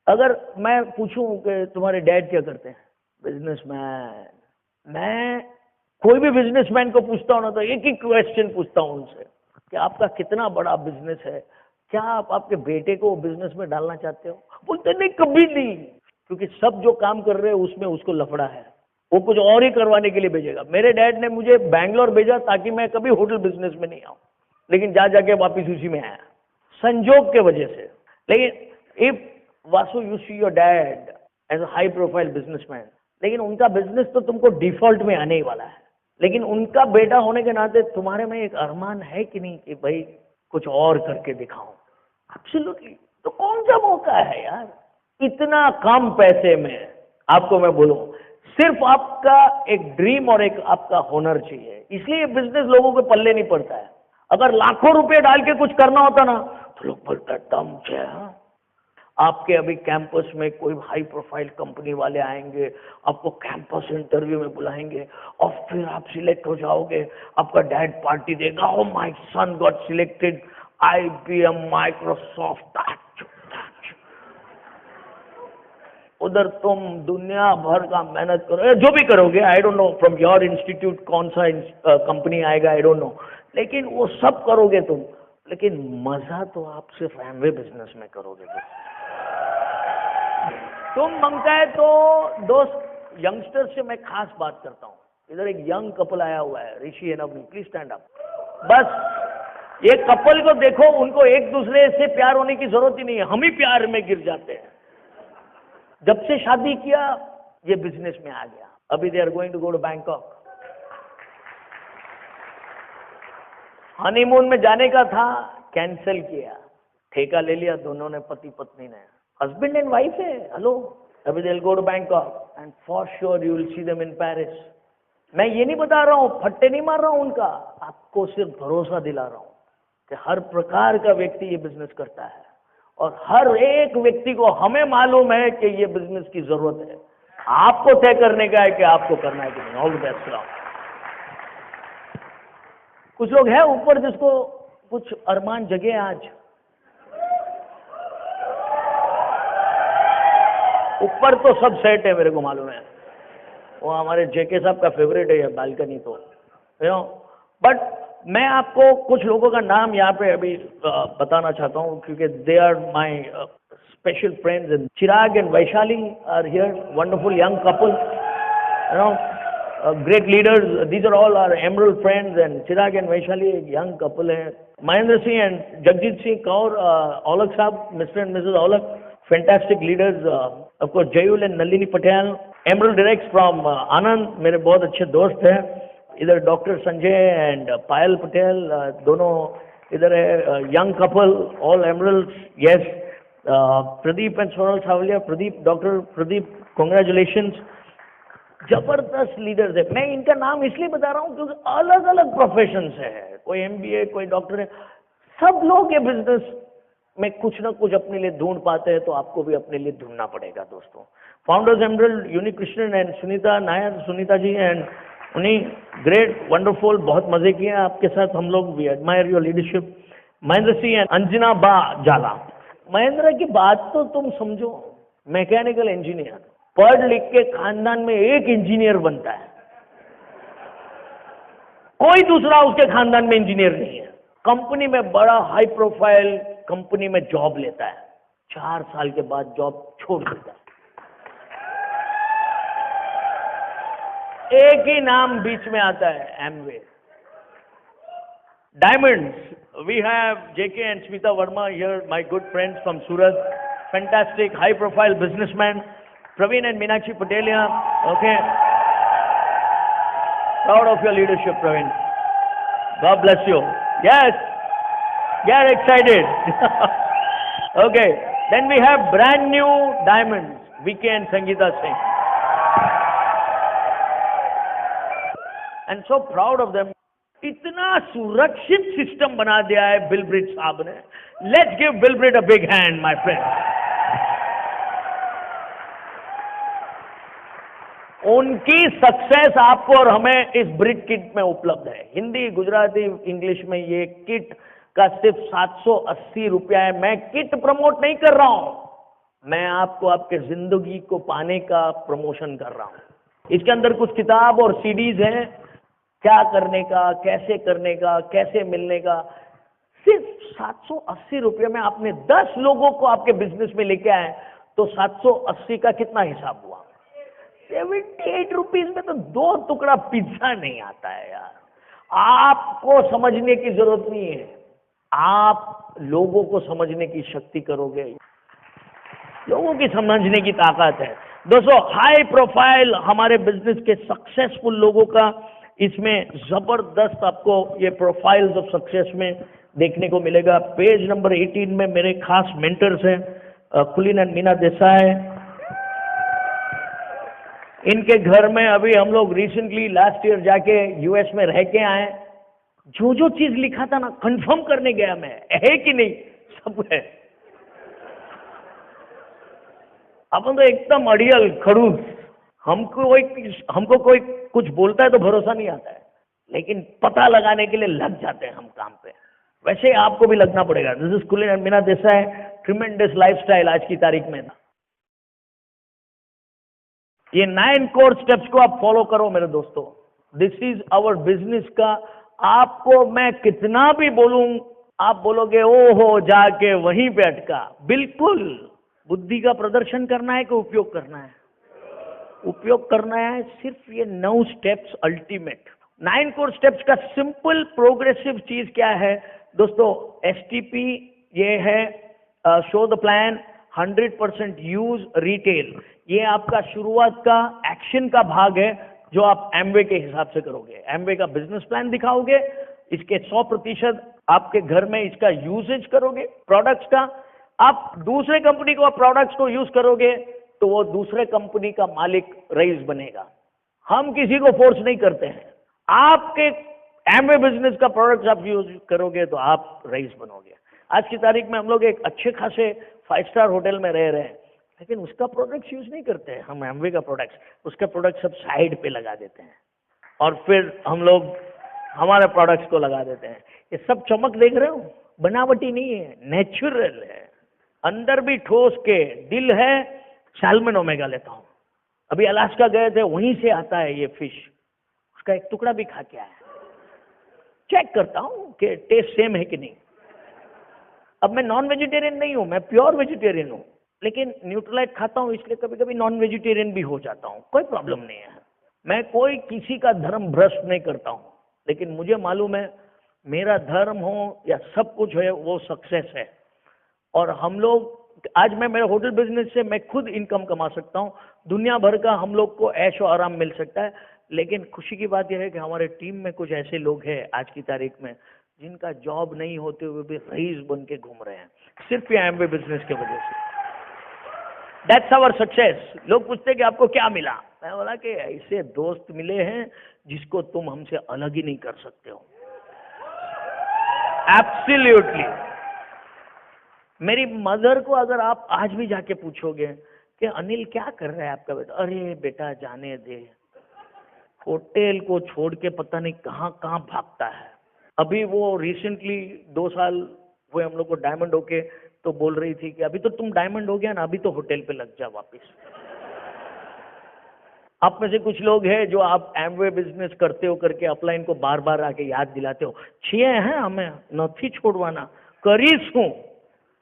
Speaker 2: अगर मैं पूछूं कि तुम्हारे डैड क्या करते हैं? बिजनेसमैन। मैं कोई भी बिजनेसमैन को पूछता हूँ ना तो एक ही क्वेश्चन पूछता हूँ उनसे कि आपका कितना बड़ा बिजनेस है, क्या आप आपके बेटे को बिजनेस में डालना चाहते हो? बोलते नहीं, कभी नहीं, क्योंकि सब जो काम कर रहे हैं उसमें उसको लफड़ा है, वो कुछ और ही करवाने के लिए भेजेगा। मेरे डैड ने मुझे बैंगलोर भेजा ताकि मैं कभी होटल बिजनेस में नहीं आऊं, लेकिन जा जाके वापिस उसी में आया, संजोग के वजह से। लेकिन if Vasu you see your dad as a high profile businessman, लेकिन उनका बिजनेस तो तुमको डिफॉल्ट में आने ही वाला है, लेकिन उनका बेटा होने के नाते तुम्हारे में एक अरमान है कि नहीं कि भाई कुछ और करके दिखाऊं? एब्सोल्युटली। तो कौन सा मौका है यार, इतना कम पैसे में आपको मैं बोलूं, सिर्फ आपका एक ड्रीम और एक आपका हुनर चाहिए। इसलिए बिजनेस लोगों के पल्ले नहीं पड़ता है। अगर लाखों रुपए डाल के कुछ करना होता ना तो लोग बोलते दम है। आपके अभी कैंपस में कोई हाई प्रोफाइल कंपनी वाले आएंगे, आपको कैंपस इंटरव्यू में बुलाएंगे और फिर आप सिलेक्ट हो जाओगे, आपका डैड पार्टी देगा, oh my son got selected IBM, Microsoft. उधर तुम दुनिया भर का मेहनत करो, जो भी करोगे, I don't know from your institute कौन सा कंपनी आएगा, आई डोंट नो, लेकिन वो सब करोगे तुम, लेकिन मजा तो आप सिर्फ एमवे बिजनेस में करोगे। तुम मांगता है तो दोस्त यंगस्टर से मैं खास बात करता हूँ। इधर एक यंग कपल आया हुआ है, Rishi and Avani, please stand up. बस ये कपल को देखो, उनको एक दूसरे से प्यार होने की जरूरत ही नहीं है, हम ही प्यार में गिर जाते हैं। जब से शादी किया ये बिजनेस में आ गया, अभी they are going to go to Bangkok. Honeymoon में जाने का था, कैंसिल किया, ठेका ले लिया दोनों ने, पति पत्नी ने, हस्बैंड एंड वाइफ है, हेलो। अभी they will go to Bangkok and for sure you will see them in Paris. मैं ये नहीं बता रहा हूँ, फट्टे नहीं मार रहा हूँ उनका, आपको सिर्फ भरोसा दिला रहा हूँ कि हर प्रकार का व्यक्ति ये बिजनेस करता है और हर एक व्यक्ति को हमें मालूम है कि ये बिजनेस की जरूरत है। आपको तय करने का है कि आपको करना है कि नहीं। All the best. कुछ लोग हैं ऊपर जिसको कुछ अरमान जगे आज, ऊपर तो सब सेट है, मेरे को मालूम है। वो हमारे जेके साहब का फेवरेट है ये बालकनी, तो बट मैं आपको कुछ लोगों का नाम यहाँ पे अभी बताना चाहता हूँ क्योंकि they are my special friends. And Chirag and Vaishali are here, wonderful young couple, great leaders. These are all our emerald friends, and Chirag and Vaishali एक young couple है। महेंद्र सिंह and जगजीत सिंह कौर, औलख साहब, Mr. and Mrs. Aulakh, fantastic leaders. Of course Jayul and Nalini Patel, emerald directs from Anand, मेरे बहुत अच्छे दोस्त हैं। इधर doctor Sanjay and पायल पटेल, दोनों इधर है, young couple, all emeralds. Yes, Pradeep and Sonal Savaliya, Pradeep, doctor Pradeep, congratulations. जबरदस्त लीडर्स है। मैं इनका नाम इसलिए बता रहा हूँ क्योंकि अलग अलग प्रोफेशन है, कोई एमबीए, कोई डॉक्टर है, सब लोग ये बिजनेस में कुछ ना कुछ अपने लिए ढूंढ पाते हैं, तो आपको भी अपने लिए ढूंढना पड़ेगा दोस्तों। Founders emerald, Unni Krishnan and Sunita Nair, Sunita ji and उन्हीं, ग्रेट, वंडरफुल, बहुत मजे किए आपके साथ हम लोग। We admire your leadership. Mahendra Singh and Anjana Ba Jhala. Mahendra की बात तो तुम समझो, मैकेनिकल इंजीनियर, पढ़ लिख के खानदान में एक इंजीनियर बनता है, कोई दूसरा उसके खानदान में इंजीनियर नहीं है। कंपनी में बड़ा हाई प्रोफाइल कंपनी में जॉब लेता है, 4 साल के बाद जॉब छोड़ देता है। एक ही नाम बीच में आता है, Amway. Diamonds, we have JK and Smita Verma here, my good friends from Surat, fantastic high profile businessman. Praveen and Meenakshi Patelia, okay. Proud of your leadership, Praveen. God bless you. Yes, get excited. Okay, then we have brand new diamonds, VK and Sangeeta Singh. And so proud of them. इतना सुरक्षित system बना दिया है Bill Britt साहब ने। Let's give Bill Britt a big hand, my friend. उनकी success आपको और हमें इस ब्रिट किट में उपलब्ध है। हिंदी, गुजराती, इंग्लिश में ये किट का सिर्फ 780 रुपया है। मैं किट प्रमोट नहीं कर रहा हूं, मैं आपको आपके जिंदगी को पाने का प्रमोशन कर रहा हूं। इसके अंदर कुछ किताब और सीडीज हैं, क्या करने का, कैसे करने का, कैसे मिलने का। सिर्फ 780 रुपये में आपने 10 लोगों को आपके बिजनेस में लेके आए तो 780 का कितना हिसाब हुआ? 78 रुपीज में तो 2 टुकड़ा पिज्जा नहीं आता है यार। आपको समझने की जरूरत नहीं है, आप लोगों को समझने की शक्ति करोगे, लोगों की समझने की ताकत है दोस्तों। हाई प्रोफाइल हमारे बिजनेस के सक्सेसफुल लोगों का इसमें जबरदस्त आपको ये प्रोफाइल्स ऑफ सक्सेस में देखने को मिलेगा। पेज नंबर 18 में मेरे खास मेंटर्स हैं, कुलीन एंड मीना देसाई। इनके घर में अभी हम लोग रिसेंटली लास्ट ईयर जाके यूएस में रह के आए। जो जो चीज लिखा था ना, कंफर्म करने गया मैं, है कि नहीं, सब है। अपन तो एकदम अड़ियल खड़ूस, हमको कोई कुछ बोलता है तो भरोसा नहीं आता है, लेकिन पता लगाने के लिए लग जाते हैं हम काम पे। वैसे आपको भी लगना पड़ेगा। दिस इज कुलीन and Meena Desai, tremendous lifestyle आज की तारीख में। ये 9 कोर स्टेप्स को आप फॉलो करो मेरे दोस्तों। दिस इज आवर बिजनेस का। आपको मैं कितना भी बोलूं, आप बोलोगे ओ हो जाके वहीं पे अटका। बिल्कुल, बुद्धि का प्रदर्शन करना है कि उपयोग करना है? उपयोग करना है। सिर्फ ये 9 स्टेप्स अल्टीमेट 9 कोर स्टेप्स का सिंपल प्रोग्रेसिव चीज क्या है दोस्तों? STP ये है, show the plan, 100% use, retail. ये आपका शुरुआत का एक्शन का भाग है जो आप एमवे के हिसाब से करोगे। एमवे का बिजनेस प्लान दिखाओगे, इसके 100% आपके घर में इसका यूजेज करोगे प्रोडक्ट्स का। आप दूसरे कंपनी को प्रोडक्ट्स को यूज करोगे तो वो दूसरे कंपनी का मालिक रईस बनेगा। हम किसी को फोर्स नहीं करते हैं। आपके एमवे बिजनेस का प्रोडक्ट्स आप यूज करोगे तो आप रईस बनोगे। आज की तारीख में हम लोग एक अच्छे खासे 5 स्टार होटल में रह रहे हैं, लेकिन उसका प्रोडक्ट्स यूज नहीं करते हैं हम एमवे का प्रोडक्ट्स। उसके प्रोडक्ट्स सब साइड पे लगा देते हैं और फिर हम लोग हमारे प्रोडक्ट्स को लगा देते हैं। ये सब चमक देख रहे हो, बनावटी नहीं है, नेचुरल है, अंदर भी ठोस के दिल है। सैल्मन ओमेगा लेता हूं, अभी अलास्का गए थे, वहीं से आता है ये फिश, उसका एक टुकड़ा भी खा के आया। चेक करता हूं कि टेस्ट सेम है कि नहीं। अब मैं नॉन वेजिटेरियन नहीं हूं, मैं प्योर वेजिटेरियन हूं, लेकिन न्यूट्रलाइट खाता हूं, इसलिए कभी कभी नॉन वेजिटेरियन भी हो जाता हूं, कोई प्रॉब्लम नहीं है। मैं कोई किसी का धर्म भ्रष्ट नहीं करता हूं, लेकिन मुझे मालूम है मेरा धर्म हो या सब कुछ है वो सक्सेस है। और हम लोग आज मैं मेरे होटल बिजनेस से मैं खुद इनकम कमा सकता हूं, दुनिया भर का हम लोग को ऐशो आराम मिल सकता है। लेकिन खुशी की बात यह है कि हमारे टीम में कुछ ऐसे लोग हैं आज की तारीख में जिनका जॉब नहीं होते हुए भी रईस बन के घूम रहे हैं, सिर्फ ये एमवे बिजनेस की वजह से। That's our success. लोग पूछते कि आपको क्या मिला, मैं बोला कि ऐसे दोस्त मिले हैं जिसको तुम हमसे अलग ही नहीं कर सकते हो। एब्सोल्युटली। मेरी मदर को अगर आप आज भी जाके पूछोगे कि अनिल क्या कर रहा है आपका बेटा, अरे बेटा जाने दे, होटल को छोड़ के पता नहीं कहां कहां भागता है। अभी वो रिसेंटली 2 साल हुए हम लोग को डायमंड होके, तो बोल रही थी कि अभी तो तुम डायमंड हो गया ना, अभी तो होटल पे लग जा वापस। आप में से कुछ लोग हैं जो आप एमवे बिजनेस करते हो करके अपलाइन को बार बार आके याद दिलाते हो, छिए हैं हमें नहीं छोड़वाना, करीस हूं।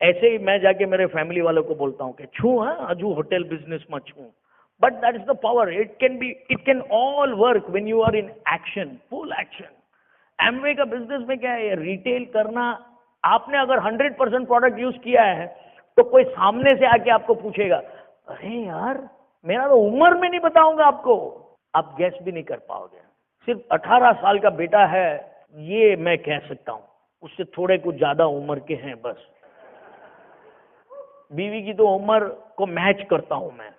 Speaker 2: ऐसे ही मैं जाके मेरे फैमिली वालों को बोलता हूँ कि छू हाँ अजू होटल बिजनेस में छू। But that is the power, it can all work when you are in action, full action. Amway का बिजनेस में क्या है, रिटेल करना। आपने अगर 100% प्रोडक्ट यूज किया है तो कोई सामने से आके आपको पूछेगा, अरे यार मेरा तो उम्र में नहीं बताऊंगा आपको, आप गैस भी नहीं कर पाओगे। सिर्फ 18 साल का बेटा है ये मैं कह सकता हूं, उससे थोड़े कुछ ज्यादा उम्र के हैं बस। बीवी की तो उम्र को मैच करता हूं मैं,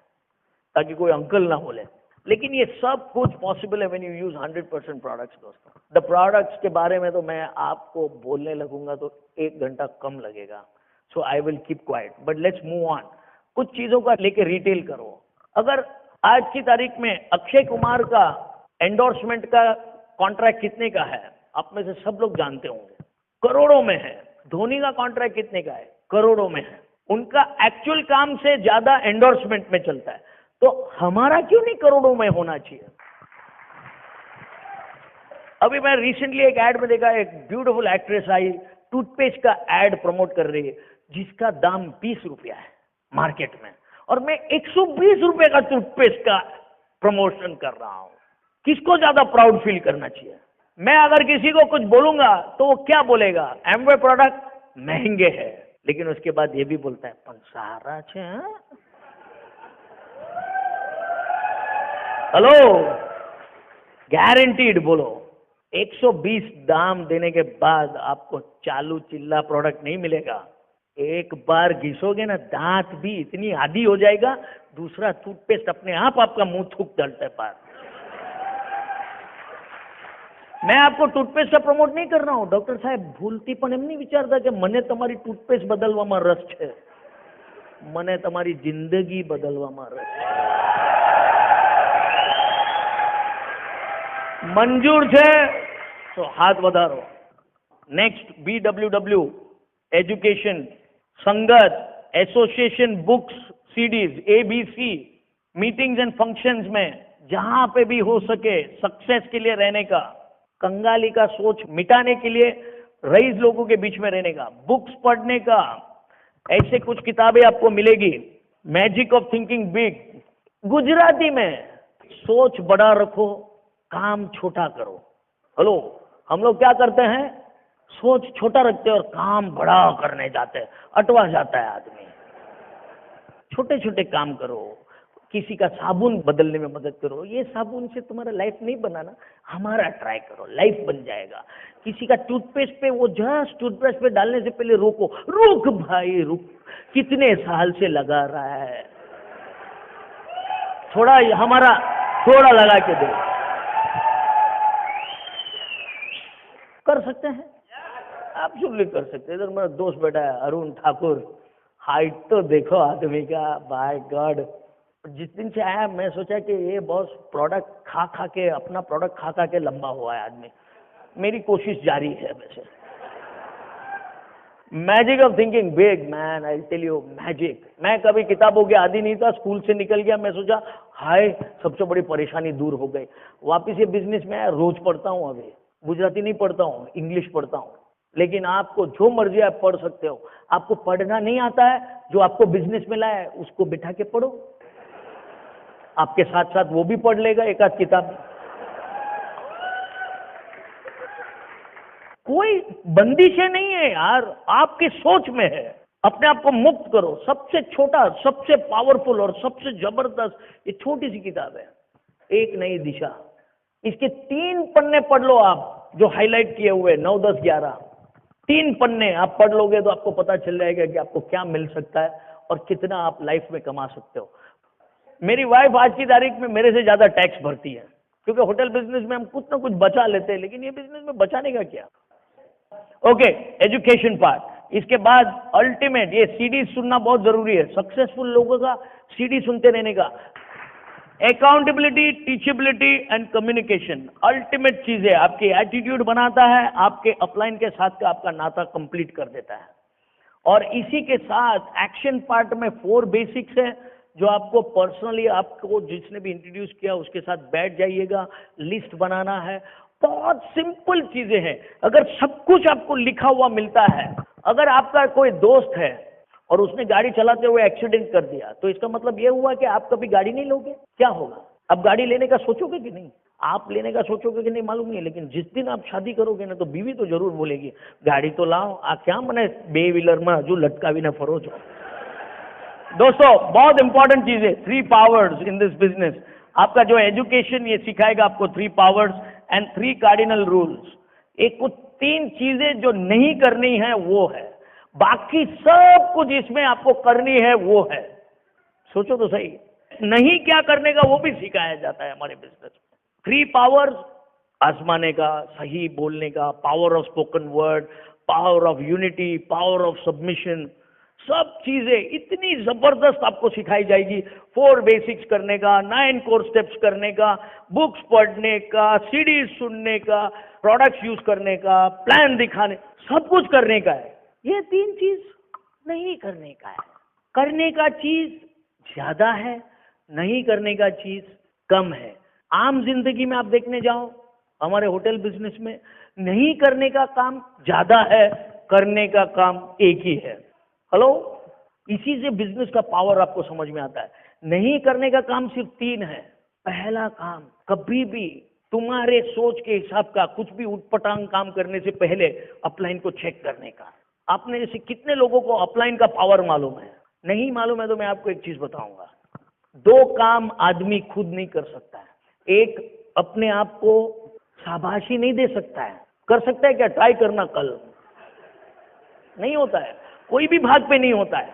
Speaker 2: ताकि कोई अंकल ना बोले। लेकिन ये सब कुछ पॉसिबल है व्हेन यू यूज 100% प्रोडक्ट्स। दोस्तों, द प्रोडक्ट्स के बारे में तो मैं आपको बोलने लगूंगा तो 1 घंटा कम लगेगा, so I will keep quiet. But let's move on. कुछ चीजों का लेके रिटेल करो। अगर आज की तारीख में अक्षय कुमार का एंडोर्समेंट का कॉन्ट्रैक्ट कितने का है, आप में से सब लोग जानते होंगे, करोड़ों में है। धोनी का कॉन्ट्रैक्ट कितने का है, करोड़ों में है। उनका एक्चुअल काम से ज्यादा एंडोर्समेंट में चलता है, तो हमारा क्यों नहीं करोड़ों में होना चाहिए। अभी मैं रिसेंटली एक एड में देखा, एक ब्यूटीफुल एक्ट्रेस आई, टूथपेस्ट का एड प्रमोट कर रही है जिसका दाम 20 रुपया है मार्केट में, और मैं 120 रुपए का टूथपेस्ट का प्रमोशन कर रहा हूं। किसको ज्यादा प्राउड फील करना चाहिए। मैं अगर किसी को कुछ बोलूंगा तो वो क्या बोलेगा, एमवे प्रोडक्ट महंगे हैं, लेकिन उसके बाद ये भी बोलता है पंसारा छे। हेलो, गारंटीड बोलो 120 दाम देने के बाद आपको चालू चिल्ला प्रोडक्ट नहीं मिलेगा। एक बार घिसोगे ना, दांत भी इतनी आदी हो जाएगा, दूसरा टूथपेस्ट अपने आप आपका मुंह थूक डालता है पार। मैं आपको टूथपेस्ट से प्रमोट नहीं कर रहा हूं, डॉक्टर साहब भूलती पण एम नहीं विचारता कि मने તમારી ટૂથપેસ્ટ બદલવામાં રસ છે, મને તમારી જિંદગી બદલવામાં રસ છે। મંજૂર છે તો હાથ વધારો। નેક્સ્ટ BWW एजुकेशन, संगत, association, books, CDs, ABC, meetings and functions में जहां पे भी हो सके सक्सेस के लिए रहने का, कंगाली का सोच मिटाने के लिए रईस लोगों के बीच में रहने का, बुक्स पढ़ने का, ऐसे कुछ किताबें आपको मिलेगी। Magic of thinking big, Gujarati में सोच बड़ा रखो, काम छोटा करो। हेलो, हम लोग क्या करते हैं, सोच छोटा रखते हैं और काम बड़ा करने जाते हैं, अटवा जाता है आदमी। छोटे छोटे काम करो, किसी का साबुन बदलने में मदद करो। ये साबुन से तुम्हारा लाइफ नहीं बनाना, हमारा ट्राई करो, लाइफ बन जाएगा। किसी का टूथपेस्ट पे वो जस्ट टूथब्रश पे डालने से पहले रोको, रुक भाई रुक, कितने साल से लगा रहा है, थोड़ा हमारा थोड़ा लगा के दो। कर सकते हैं, एब्सोल्युटली कर सकते हैं। इधर मेरा दोस्त बैठा है अरुण ठाकुर, हाइट तो देखो आदमी का, बाय गॉड। जिस दिन से आया मैं सोचा कि ये बॉस प्रोडक्ट खा खा के, अपना प्रोडक्ट खा खा के लंबा हुआ है आदमी। मेरी कोशिश जारी है वैसे। Magic of thinking big man, I tell you magic. मैं कभी किताबों के आदी नहीं था, स्कूल से निकल गया, मैं सोचा हाय सबसे बड़ी परेशानी दूर हो गई। वापिस ये बिजनेस में आया, रोज पढ़ता हूँ। अभी गुजराती नहीं पढ़ता हूँ, इंग्लिश पढ़ता हूँ। लेकिन आपको जो मर्जी आप पढ़ सकते हो। आपको पढ़ना नहीं आता है, जो आपको बिजनेस में लाया है उसको बिठा के पढ़ो, आपके साथ साथ वो भी पढ़ लेगा एक आध किताब। कोई बंदिशें नहीं है यार, आपकी सोच में है। अपने आप को मुक्त करो। सबसे छोटा, सबसे पावरफुल और सबसे जबरदस्त ये छोटी सी किताब है, एक नई दिशा। इसके 3 पन्ने पढ़ लो आप, जो हाईलाइट किए हुए 9, 10, 11 3 पन्ने आप पढ़ लोगे तो आपको पता चल जाएगा कि आपको क्या मिल सकता है और कितना आप लाइफ में कमा सकते हो। मेरी वाइफ आज की तारीख में मेरे से ज्यादा टैक्स भरती है, क्योंकि होटल बिजनेस में हम कुछ ना कुछ बचा लेते हैं, लेकिन ये बिजनेस में बचाने का क्या। Okay, education part. इसके बाद अल्टीमेट, ये सीडी सुनना बहुत जरूरी है सक्सेसफुल लोगों का, सीडी सुनते रहने का। Accountability, teachability and communication ultimate चीज है। आपकी एटीट्यूड बनाता है, आपके अपलाइन के साथ का आपका नाता कंप्लीट कर देता है। और इसी के साथ एक्शन पार्ट में 4 बेसिक्स है, जो आपको पर्सनली, आपको जिसने भी इंट्रोड्यूस किया उसके साथ बैठ जाइएगा, लिस्ट बनाना है। बहुत सिंपल चीजें हैं। अगर सब कुछ आपको लिखा हुआ मिलता है, अगर आपका कोई दोस्त है और उसने गाड़ी चलाते हुए एक्सीडेंट कर दिया, तो इसका मतलब यह हुआ कि आप कभी गाड़ी नहीं लोगे। क्या होगा? अब गाड़ी लेने का सोचोगे कि नहीं? आप लेने का सोचोगे कि नहीं मालूम नहीं, लेकिन जिस दिन आप शादी करोगे ना, तो बीवी तो जरूर बोलेगी गाड़ी तो लाओ। आ क्या मने बे व्हीलर में जो लटकावी ना फरो छो। दोस्तों बहुत इंपॉर्टेंट चीज है 3 पावर्स इन दिस बिजनेस। आपका जो एजुकेशन ये सिखाएगा आपको 3 पावर्स एंड 3 कार्डिनल रूल्स। एक कुछ 3 चीजें जो नहीं करनी है वो है, बाकी सब कुछ इसमें आपको करनी है वो है। सोचो तो सही, नहीं क्या करने का वो भी सिखाया जाता है हमारे बिजनेस में। 3 पावर्स, आजमाने का, सही बोलने का, power of spoken word, power of unity, power of submission, सब चीजें इतनी जबरदस्त आपको सिखाई जाएगी। 4 बेसिक्स करने का, 9 कोर स्टेप्स करने का, बुक्स पढ़ने का, सीडीज सुनने का, प्रोडक्ट्स यूज करने का, प्लान दिखाने, सब कुछ करने का है। ये 3 चीज नहीं करने का है। करने का चीज ज्यादा है, नहीं करने का चीज कम है। आम जिंदगी में आप देखने जाओ, हमारे होटल बिजनेस में नहीं करने का काम ज्यादा है, करने का काम एक ही है। हेलो, इसी से बिजनेस का पावर आपको समझ में आता है। नहीं करने का काम सिर्फ 3 है। पहला काम, कभी भी तुम्हारे सोच के हिसाब का कुछ भी उटपटांग काम करने से पहले अपलाइन को चेक करने का। आपने जैसे कितने लोगों को अपलाइन का पावर मालूम है? नहीं मालूम है तो मैं आपको एक चीज बताऊंगा। 2 काम आदमी खुद नहीं कर सकता है। एक, अपने आप को शाबाशी नहीं दे सकता है। कर सकता है क्या? ट्राई करना, कल नहीं होता है, कोई भी भाग पे नहीं होता है।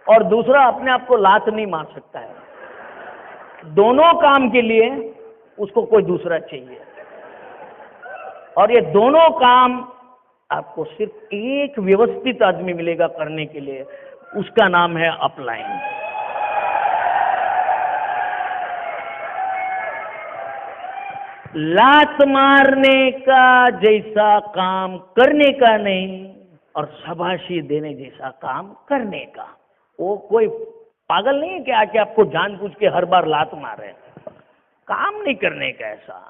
Speaker 2: और दूसरा, अपने आप को लात नहीं मार सकता है। दोनों काम के लिए उसको कोई दूसरा चाहिए, और ये दोनों काम आपको सिर्फ एक व्यवस्थित आदमी मिलेगा करने के लिए, उसका नाम है अपलाइन। लात मारने का जैसा काम करने का नहीं, और शाबाशी देने जैसा काम करने का। वो कोई पागल नहीं है कि आके आपको जानबूझ के हर बार लात मारे। काम नहीं करने का ऐसा।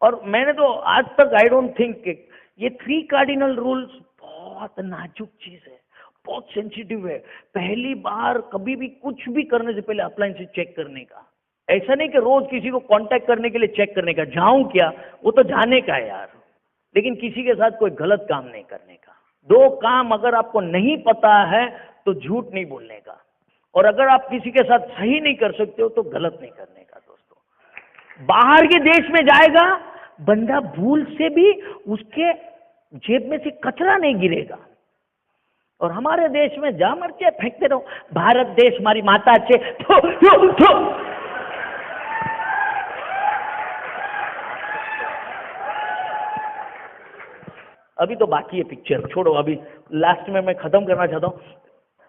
Speaker 2: और मैंने तो आज तक आई डोंट थिंक ये 3 कार्डिनल रूल्स बहुत नाजुक चीज है, बहुत सेंसिटिव है। पहली बार कभी भी कुछ भी करने से पहले अपलाइन से चेक करने का। ऐसा नहीं कि रोज किसी को कांटेक्ट करने के लिए चेक करने का, जाऊं क्या, वो तो जाने का है यार, लेकिन किसी के साथ कोई गलत काम नहीं करने का। 2 काम अगर आपको नहीं पता है तो झूठ नहीं बोलने का। और अगर आप किसी के साथ सही नहीं कर सकते हो तो गलत नहीं करने का दोस्तों। बाहर के देश में जाएगा बंदा, भूल से भी उसके जेब में से कचरा नहीं गिरेगा। और हमारे देश में जा मर्चे फेंकते रहो, भारत देश हमारी माता छे, थो, थो, थो। अभी तो बाकी है पिक्चर, छोड़ो, अभी लास्ट में मैं खत्म करना चाहता हूँ।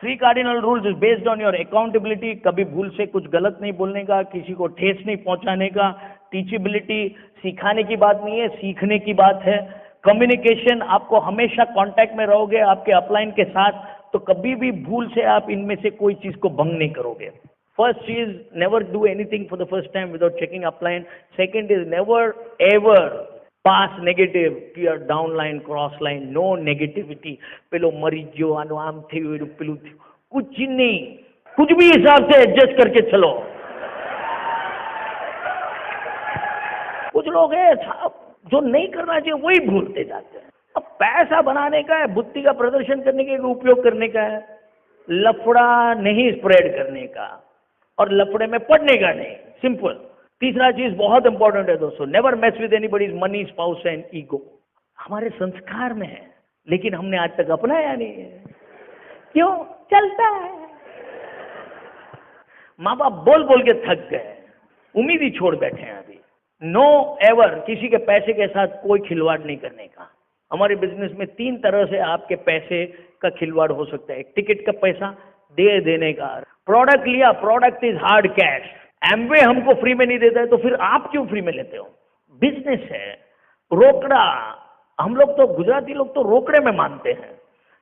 Speaker 2: 3 cardinal rules is based on your accountability. कभी भूल से कुछ गलत नहीं बोलने का, किसी को ठेस नहीं पहुंचाने का। टीचेबिलिटी, सिखाने की बात नहीं है, सीखने की बात है। कम्युनिकेशन, आपको हमेशा कांटेक्ट में रहोगे आपके अपलाइन के साथ, तो कभी भी भूल से आप इनमें से कोई चीज को भंग नहीं करोगे। फर्स्ट चीज, never do anything for the first time without checking upline. Second is never ever pass negative to your down line, cross line. No negativity, पेलो मरी गयो, आनो आम थયું, पेलू थયું, कुछ नहीं, कुछ भी हिसाब से एडजस्ट करके चलो। कुछ लोग हैं जो नहीं करना चाहिए वही भूलते जाते हैं। अब पैसा बनाने का है, बुद्धि का प्रदर्शन करने के उपयोग करने का है, लफड़ा नहीं स्प्रेड करने का, और लफड़े में पड़ने का नहीं, सिंपल। तीसरा चीज बहुत इंपॉर्टेंट है दोस्तों, never mess with anybody's money, spouse and ego. हमारे संस्कार में है लेकिन हमने आज तक अपनाया नहीं है। क्यों? चलता है। माँ बाप बोल बोल के थक गए, उम्मीद ही छोड़ बैठे हैं अभी। नो एवर किसी के पैसे के साथ कोई खिलवाड़ नहीं करने का। हमारे बिजनेस में 3 तरह से आपके पैसे का खिलवाड़ हो सकता है। एक टिकट का पैसा दे देने का, प्रोडक्ट लिया, product is hard cash. Amway हमको फ्री में नहीं देता है तो फिर आप क्यों फ्री में लेते हो? बिजनेस है, रोकड़ा। हम लोग तो, गुजराती लोग तो रोकड़े में मानते हैं,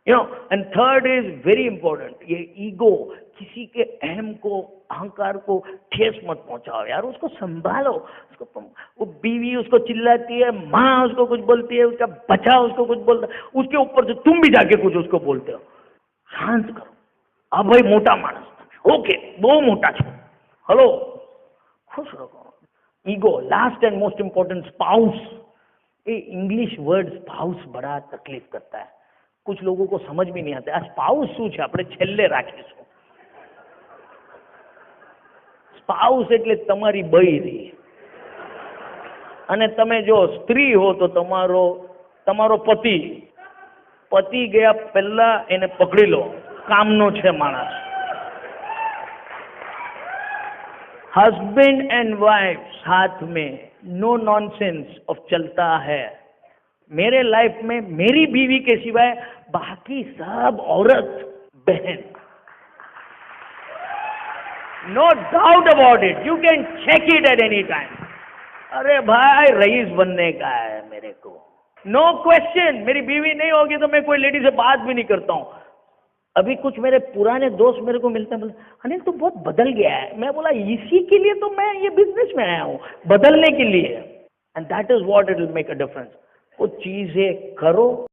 Speaker 2: you know. And third is very important, ये ईगो। किसी के अहम को, अहंकार को ठेस मत पहुंचाओ यार, उसको संभालो। उसको, वो बीवी उसको चिल्लाती है, माँ उसको कुछ बोलती है, उसका बच्चा उसको कुछ बोलता है, उसके ऊपर से तुम भी जाके कुछ उसको बोलते हो। शांत करो। अब भाई मोटा मानस, ओके बहू मोटा छो, हेलो, खुश रखो। Ego. Last and most important, spouse. ये इंग्लिश वर्ड स्पाउस बड़ा तकलीफ करता है, कुछ लोगों को समझ भी नहीं आता। आ स्पाउस શું છે? આપણે છેલ્લે રાખીશું। સ્પાઉસ એટલે તમારી બૈરી, અને તમે જો સ્ત્રી હો તો તમારો પતિ ગયા પહેલા એને પકડી લો, કામનો છે માણસ। हस्बैंड एंड वाइफ साथ में, नो नॉनसेंस ऑफ चलता है। मेरे लाइफ में मेरी बीवी के सिवाय बाकी सब औरत बहन, no doubt about it, you can check it at any time. अरे भाई रईस बनने का है मेरे को, नो क्वेश्चन। मेरी बीवी नहीं होगी तो मैं कोई लेडी से बात भी नहीं करता हूं। अभी कुछ मेरे पुराने दोस्त मेरे को मिलते हैं, बोले अनिल तू बहुत बदल गया है। मैं बोला इसी के लिए तो मैं ये बिजनेस में आया हूं, बदलने के लिए। And that is what it will make a difference. वो चीजें करो।